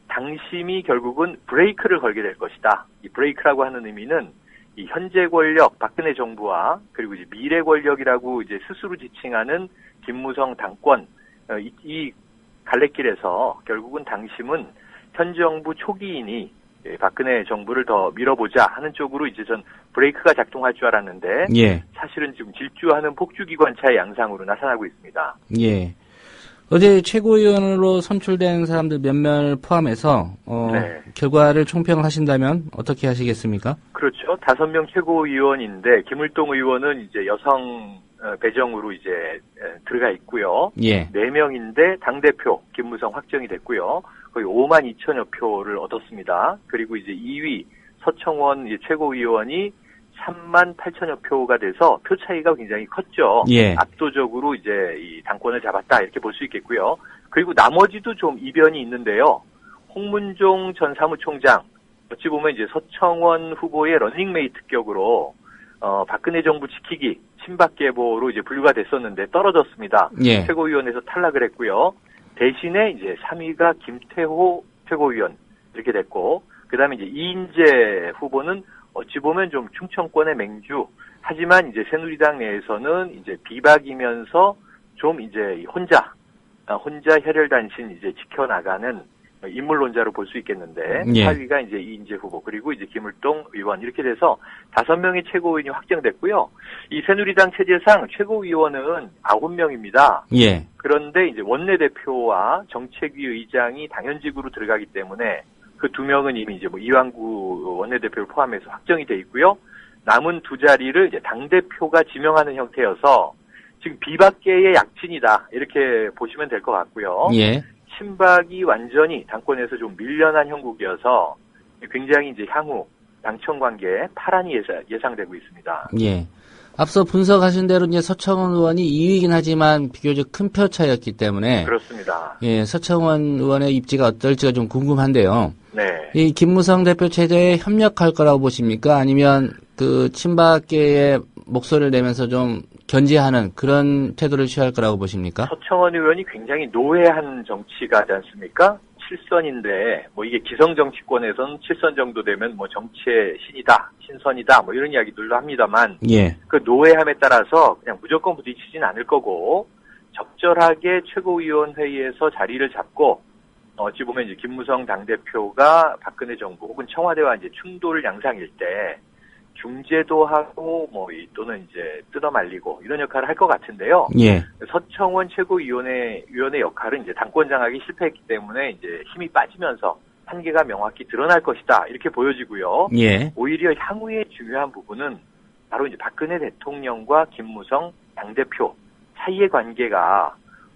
당심이 결국은 브레이크를 걸게 될 것이다. 이 브레이크라고 하는 의미는 이 현재 권력, 박근혜 정부와 그리고 이제 미래 권력이라고 이제 스스로 지칭하는 김무성 당권, 이 갈래길에서 결국은 당심은 현 정부 초기인이 박근혜 정부를 더 밀어보자 하는 쪽으로 이제 전 브레이크가 작동할 줄 알았는데 예. 사실은 지금 질주하는 폭주기관차의 양상으로 나타나고 있습니다. 예. 어제 최고위원으로 선출된 사람들 몇몇 포함해서 네. 결과를 총평을 하신다면 어떻게 하시겠습니까? 그렇죠. 5명 최고위원인데 김을동 의원은 이제 여성 배정으로 이제 들어가 있고요. 예. 4명인데 당대표 김무성 확정이 됐고요. 거의 5만 2천여 표를 얻었습니다. 그리고 이제 2위 서청원 최고위원이 3만 8천여 표가 돼서 표 차이가 굉장히 컸죠. 예. 압도적으로 이제 이 당권을 잡았다 이렇게 볼 수 있겠고요. 그리고 나머지도 좀 이변이 있는데요. 홍문종 전 사무총장 어찌 보면 이제 서청원 후보의 런닝메이트격으로 박근혜 정부 지키기 친박계보로 이제 분류가 됐었는데 떨어졌습니다. 예. 최고위원회에서 탈락을 했고요. 대신에 이제 3위가 김태호 최고위원 이렇게 됐고, 그다음에 이제 이인재 후보는 어찌 보면 좀 충청권의 맹주, 하지만 이제 새누리당 내에서는 이제 비박이면서 좀 이제 혼자 혈혈단신 이제 지켜나가는 인물론자로 볼 수 있겠는데, 예. 4위가 이제 이인재 후보, 그리고 이제 김을동 의원 이렇게 돼서 5명의 최고위원이 확정됐고요. 이 새누리당 체제상 최고위원은 9명입니다. 예. 그런데 이제 원내대표와 정책위 의장이 당연직으로 들어가기 때문에 그 2명은 이미 이제 뭐 이완구 원내대표를 포함해서 확정이 돼 있고요. 남은 2자리를 이제 당대표가 지명하는 형태여서 지금 비박계의 약진이다 이렇게 보시면 될 것 같고요. 예. 친박이 완전히 당권에서 좀 밀려난 형국이어서 굉장히 이제 향후 당청 관계에 파란이 예상되고 있습니다. 예. 앞서 분석하신 대로 이제 서청원 의원이 2위이긴 하지만 비교적 큰 표 차이였기 때문에 그렇습니다. 예, 서청원 의원의 입지가 어떨지가 좀 궁금한데요. 네. 이 김무성 대표 체제에 협력할 거라고 보십니까? 아니면 그 친박계의 목소리를 내면서 좀 견제하는 그런 태도를 취할 거라고 보십니까? 서청원 의원이 굉장히 노회한 정치가 하지 않습니까? 7선인데 뭐 이게 기성 정치권에서는 7선 정도 되면 뭐 정치의 신이다, 신선이다 뭐 이런 이야기들도 합니다만 예. 그 노회함에 따라서 그냥 무조건 부딪히진 않을 거고 적절하게 최고위원회의에서 자리를 잡고 어찌 보면 이제 김무성 당대표가 박근혜 정부 혹은 청와대와 이제 충돌 양상일 때 중재도 하고 뭐 또는 이제 뜯어말리고 이런 역할을 할 것 같은데요. 예. 서청원 최고위원회 역할은 이제 당권 장악이 실패했기 때문에 이제 힘이 빠지면서 한계가 명확히 드러날 것이다 이렇게 보여지고요. 예. 오히려 향후의 중요한 부분은 바로 이제 박근혜 대통령과 김무성 당대표 사이의 관계가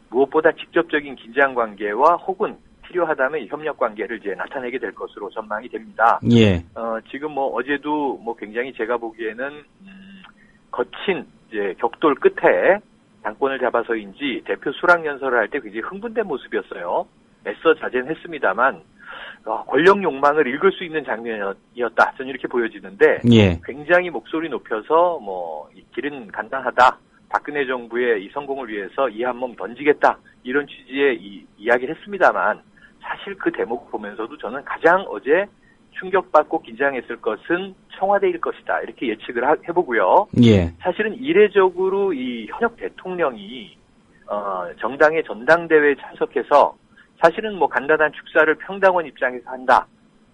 무엇보다 직접적인 긴장 관계와 혹은 필요하다면 협력 관계를 이제 나타내게 될 것으로 전망이 됩니다. 예. 지금 뭐 어제도 뭐 굉장히 제가 보기에는 거친 이제 격돌 끝에 당권을 잡아서인지 대표 수락 연설을 할 때 굉장히 흥분된 모습이었어요. 애써 자제는 했습니다만 권력 욕망을 읽을 수 있는 장면이었다. 저는 이렇게 보여지는데 예. 굉장히 목소리 높여서 뭐 이 길은 간단하다. 박근혜 정부의 이 성공을 위해서 이 한 몸 던지겠다. 이런 취지의 이야기를 했습니다만 사실 그 대목 보면서도 저는 가장 어제 충격받고 긴장했을 것은 청와대일 것이다. 이렇게 예측을 해보고요. 예. 사실은 이례적으로 이 현역 대통령이 정당의 전당대회에 참석해서 사실은 뭐 간단한 축사를 평당원 입장에서 한다.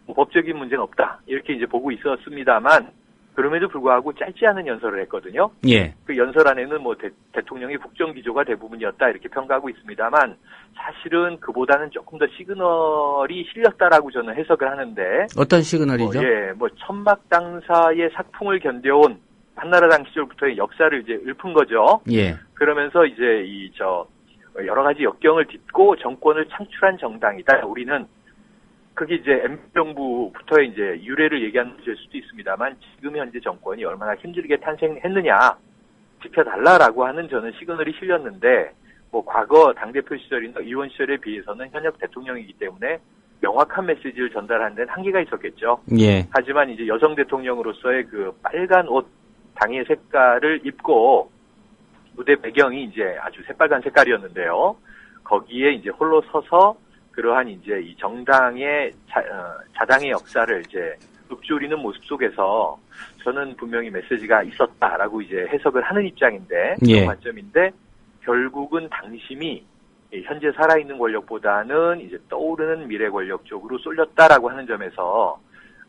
뭐 법적인 문제는 없다. 이렇게 이제 보고 있었습니다만 그럼에도 불구하고 짧지 않은 연설을 했거든요. 예. 그 연설 안에는 뭐 대통령의 국정 기조가 대부분이었다 이렇게 평가하고 있습니다만 사실은 그보다는 조금 더 시그널이 실렸다라고 저는 해석을 하는데 어떤 시그널이죠? 뭐 천막 당사의 sak풍을 견뎌온 한나라당 시절부터의 역사를 이제 읊은 거죠. 예. 그러면서 이제 여러 가지 역경을 딛고 정권을 창출한 정당이다. 우리는 그게 이제 MB정부부터의 이제 유래를 얘기하는 될 수도 있습니다만 지금 현재 정권이 얼마나 힘들게 탄생했느냐 지켜달라라고 하는 저는 시그널이 실렸는데 뭐 과거 당대표 시절이나 의원 시절에 비해서는 현역 대통령이기 때문에 명확한 메시지를 전달하는 데는 한계가 있었겠죠. 예. 하지만 이제 여성 대통령으로서의 그 빨간 옷 당의 색깔을 입고 무대 배경이 이제 아주 새빨간 색깔이었는데요. 거기에 이제 홀로 서서 그러한 이제 이 정당의 자당의 역사를 이제 읊조리는 모습 속에서 저는 분명히 메시지가 있었다라고 이제 해석을 하는 입장인데 예. 그런 관점인데 결국은 당심이 현재 살아있는 권력보다는 이제 떠오르는 미래 권력 쪽으로 쏠렸다라고 하는 점에서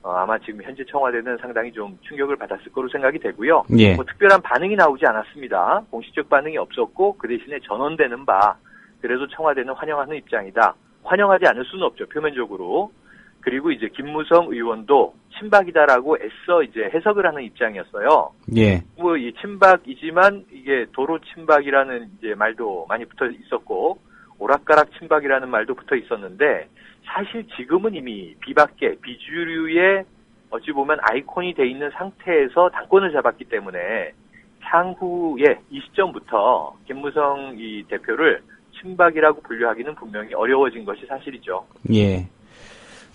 아마 지금 현재 청와대는 상당히 좀 충격을 받았을 거로 생각이 되고요. 예. 뭐 특별한 반응이 나오지 않았습니다. 공식적 반응이 없었고 그 대신에 전언되는 바 그래도 청와대는 환영하는 입장이다. 환영하지 않을 수는 없죠. 표면적으로. 그리고 이제 김무성 의원도 친박이다라고 애써 이제 해석을 하는 입장이었어요. 예. 뭐 이 친박이지만 이게 도로 친박이라는 이제 말도 많이 붙어 있었고 오락가락 친박이라는 말도 붙어 있었는데 사실 지금은 이미 비박계, 비주류의 어찌 보면 아이콘이 돼 있는 상태에서 당권을 잡았기 때문에 향후에 이 시점부터 김무성 이 대표를 친박이라고 분류하기는 분명히 어려워진 것이 사실이죠. 예.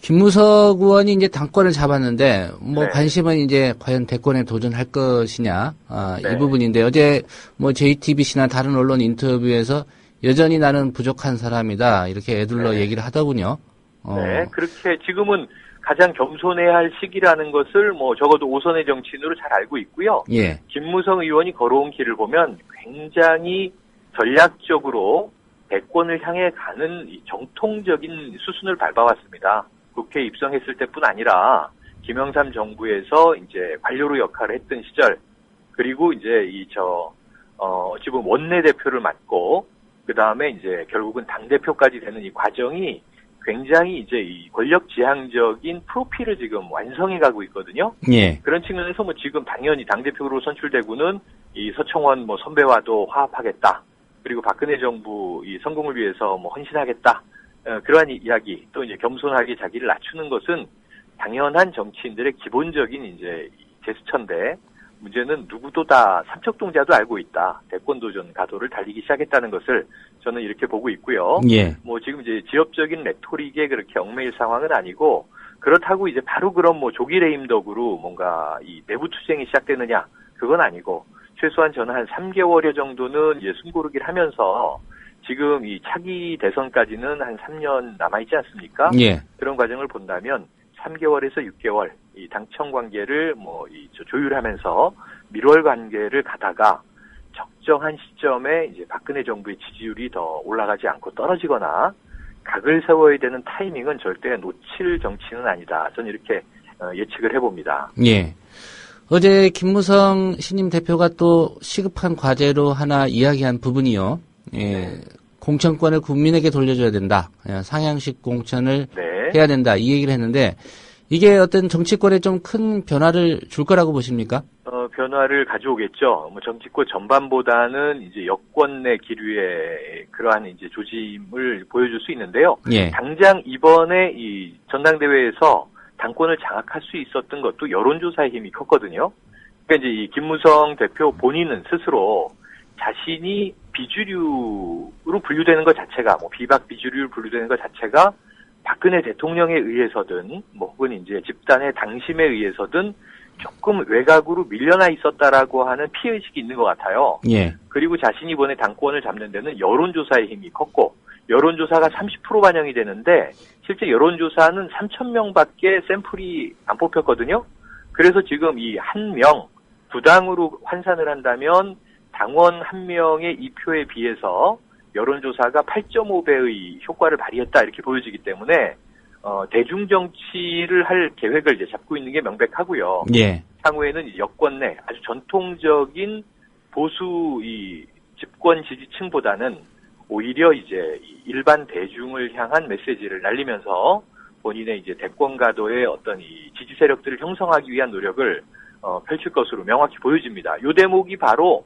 김무석 의원이 이제 당권을 잡았는데, 뭐, 네. 관심은 이제 과연 대권에 도전할 것이냐, 네. 이 부분인데, 어제 뭐 JTBC나 다른 언론 인터뷰에서 여전히 나는 부족한 사람이다, 이렇게 애둘러 네. 얘기를 하더군요. 네, 그렇게 지금은 가장 겸손해야 할 시기라는 것을 뭐 적어도 5선의 정치인으로 잘 알고 있고요. 예. 김무성 의원이 걸어온 길을 보면 굉장히 전략적으로 대권을 향해 가는 이 정통적인 수순을 밟아왔습니다. 국회에 입성했을 때뿐 아니라 김영삼 정부에서 이제 관료로 역할을 했던 시절, 그리고 이제 지금 원내대표를 맡고, 그 다음에 이제 결국은 당대표까지 되는 이 과정이 굉장히 이제 이 권력 지향적인 프로필을 지금 완성해 가고 있거든요. 예. 그런 측면에서 뭐 지금 당연히 당대표로 선출되고는 이 서청원 뭐 선배와도 화합하겠다. 그리고 박근혜 정부 이 성공을 위해서 뭐 헌신하겠다. 그러한 이야기, 또 이제 겸손하게 자기를 낮추는 것은 당연한 정치인들의 기본적인 이제 제스처인데, 문제는 누구도 다 삼척동자도 알고 있다. 대권도전 가도를 달리기 시작했다는 것을 저는 이렇게 보고 있고요. 예. 뭐 지금 이제 지역적인 레토릭에 그렇게 얽매일 상황은 아니고, 그렇다고 이제 바로 그럼 뭐 조기 레임덕으로 뭔가 이 내부 투쟁이 시작되느냐, 그건 아니고, 최소한 저는 한 3개월여 정도는 이제 숨고르기를 하면서 지금 이 차기 대선까지는 한 3년 남아있지 않습니까? 예. 그런 과정을 본다면 3개월에서 6개월 이 당청 관계를 뭐 조율하면서 밀월 관계를 가다가 적정한 시점에 이제 박근혜 정부의 지지율이 더 올라가지 않고 떨어지거나 각을 세워야 되는 타이밍은 절대 놓칠 정치는 아니다. 저는 이렇게 예측을 해봅니다. 예. 어제 김무성 신임 대표가 또 시급한 과제로 하나 이야기한 부분이요. 예. 공천권을 국민에게 돌려줘야 된다. 상향식 공천을 해야 된다. 이 얘기를 했는데, 이게 어떤 정치권에 좀 큰 변화를 줄 거라고 보십니까? 변화를 가져오겠죠. 뭐 정치권 전반보다는 이제 여권 내 기류의 그러한 이제 조짐을 보여줄 수 있는데요. 예. 당장 이번에 이 전당대회에서 당권을 장악할 수 있었던 것도 여론조사의 힘이 컸거든요. 그러니까 이제 이 김무성 대표 본인은 스스로 자신이 비주류로 분류되는 것 자체가, 뭐 비박 비주류로 분류되는 것 자체가 박근혜 대통령에 의해서든, 뭐 혹은 이제 집단의 당심에 의해서든 조금 외곽으로 밀려나 있었다라고 하는 피해의식이 있는 것 같아요. 예. 그리고 자신이 이번에 당권을 잡는 데는 여론조사의 힘이 컸고, 여론조사가 30% 반영이 되는데, 실제 여론조사는 3,000명밖에 샘플이 안 뽑혔거든요. 그래서 지금 이 한 명, 부당으로 환산을 한다면 당원 한 명의 이 표에 비해서 여론조사가 8.5배의 효과를 발휘했다, 이렇게 보여지기 때문에 대중정치를 할 계획을 이제 잡고 있는 게 명백하고요. 예. 향후에는 여권 내 아주 전통적인 보수 이 집권 지지층보다는 오히려 이제 일반 대중을 향한 메시지를 날리면서 본인의 이제 대권 가도의 어떤 이 지지 세력들을 형성하기 위한 노력을 펼칠 것으로 명확히 보여집니다. 이 대목이 바로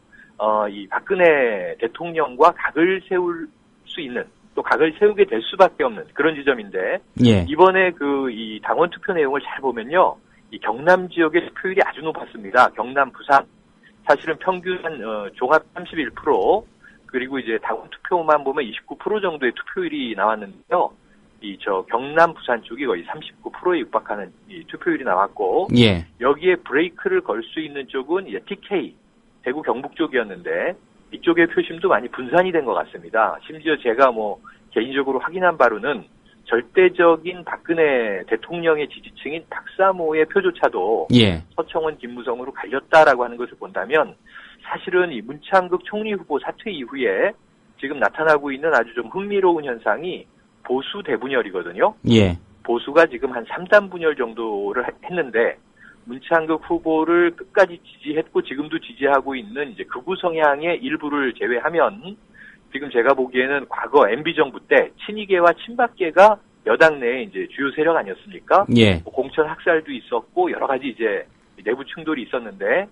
이 박근혜 대통령과 각을 세울 수 있는, 또 각을 세우게 될 수밖에 없는 그런 지점인데, 예. 이번에 그 이 당원 투표 내용을 잘 보면요, 이 경남 지역의 투표율이 아주 높았습니다. 경남, 부산 사실은 평균 종합 31%, 그리고 이제 당원 투표만 보면 29% 정도의 투표율이 나왔는데요. 경남, 부산 쪽이 거의 39%에 육박하는 이 투표율이 나왔고, 예. 여기에 브레이크를 걸 수 있는 쪽은 이제 TK, 대구 경북 쪽이었는데, 이쪽의 표심도 많이 분산이 된 것 같습니다. 심지어 제가 뭐 개인적으로 확인한 바로는 절대적인 박근혜 대통령의 지지층인 박사모의 표조차도 예. 서청원, 김무성으로 갈렸다라고 하는 것을 본다면, 사실은 이 문창극 총리 후보 사퇴 이후에 지금 나타나고 있는 아주 좀 흥미로운 현상이 보수 대분열이거든요. 예. 보수가 지금 한 3단 분열 정도를 했는데, 문창극 후보를 끝까지 지지했고 지금도 지지하고 있는 이제 극우 성향의 일부를 제외하면, 지금 제가 보기에는 과거 MB 정부 때 친이계와 친박계가 여당 내에 이제 주요 세력 아니었습니까? 예. 공천 학살도 있었고 여러 가지 이제 내부 충돌이 있었는데,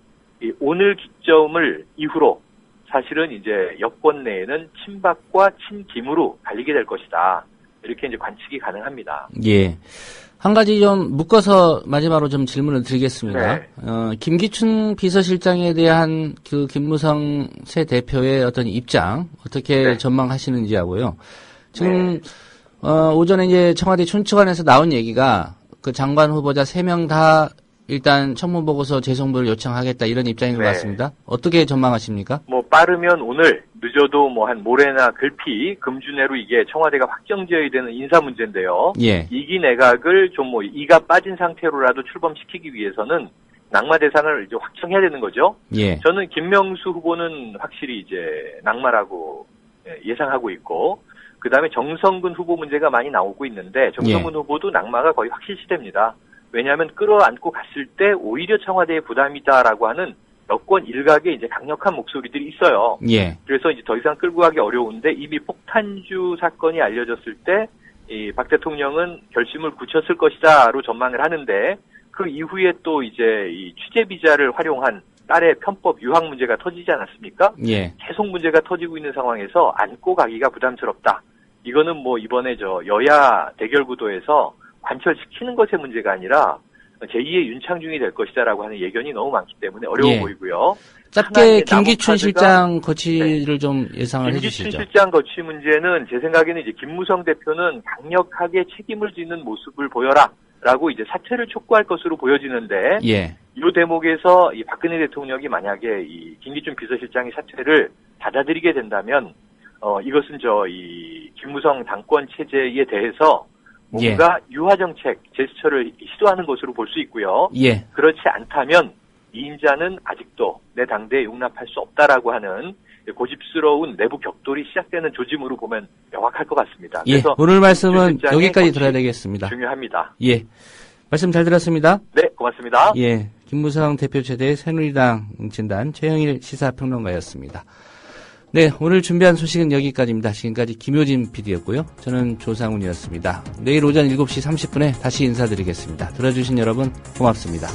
오늘 기점을 이후로 사실은 이제 여권 내에는 친박과 친김으로 갈리게 될 것이다, 이렇게 이제 관측이 가능합니다. 예. 한 가지 좀 묶어서 마지막으로 좀 질문을 드리겠습니다. 네. 김기춘 비서실장에 대한 그 김무성 새 대표의 어떤 입장 어떻게 네. 전망하시는지 하고요. 지금 오전에 이제 청와대 춘추관에서 나온 얘기가 그 장관 후보자 3명 다 일단 청문보고서 재송부를 요청하겠다, 이런 입장인 것 네. 같습니다. 어떻게 전망하십니까? 뭐 빠르면 오늘, 늦어도 뭐 한 모레나 글피 금주내로 이게 청와대가 확정지어야 되는 인사 문제인데요. 예. 2기 내각을 좀 뭐 이가 빠진 상태로라도 출범시키기 위해서는 낙마 대상을 이제 확정해야 되는 거죠. 예. 저는 김명수 후보는 확실히 이제 낙마라고 예상하고 있고, 그 다음에 정성근 후보 문제가 많이 나오고 있는데, 정성근 후보도 낙마가 거의 확실시됩니다. 왜냐하면 끌어안고 갔을 때 오히려 청와대의 부담이다라고 하는 여권 일각의 이제 강력한 목소리들이 있어요. 예. 그래서 이제 더 이상 끌고 가기 어려운데, 이미 폭탄주 사건이 알려졌을 때 이 박 대통령은 결심을 굳혔을 것이다로 전망을 하는데, 그 이후에 또 이제 이 취재 비자를 활용한 딸의 편법 유학 문제가 터지지 않았습니까? 예. 계속 문제가 터지고 있는 상황에서 안고 가기가 부담스럽다. 이거는 뭐 이번에 여야 대결 구도에서 관철시키는 것의 문제가 아니라 제2의 윤창중이 될 것이다라고 하는 예견이 너무 많기 때문에 어려워 보이고요. 짧게 김기춘 실장 거취를 좀 예상을 해주시죠. 김기춘 실장 거취 문제는 제 생각에는 이제 김무성 대표는 강력하게 책임을 지는 모습을 보여라라고 이제 사퇴를 촉구할 것으로 보여지는데 예. 이 대목에서 이 박근혜 대통령이 만약에 이 김기춘 비서실장의 사퇴를 받아들이게 된다면 이것은 이 김무성 당권 체제에 대해서 뭔가 유화 정책 제스처를 시도하는 것으로 볼 수 있고요. 예. 그렇지 않다면 이 인자는 아직도 내 당대에 용납할 수 없다라고 하는 고집스러운 내부 격돌이 시작되는 조짐으로 보면 명확할 것 같습니다. 예. 그래서 오늘 말씀은 여기까지 들어야 되겠습니다. 중요합니다. 예. 말씀 잘 들었습니다. 네, 고맙습니다. 예. 김무성 대표 최대 새누리당 진단 최영일 시사평론가였습니다. 네, 오늘 준비한 소식은 여기까지입니다. 지금까지 김효진 PD였고요. 저는 조상훈이었습니다. 내일 오전 7시 30분에 다시 인사드리겠습니다. 들어주신 여러분 고맙습니다.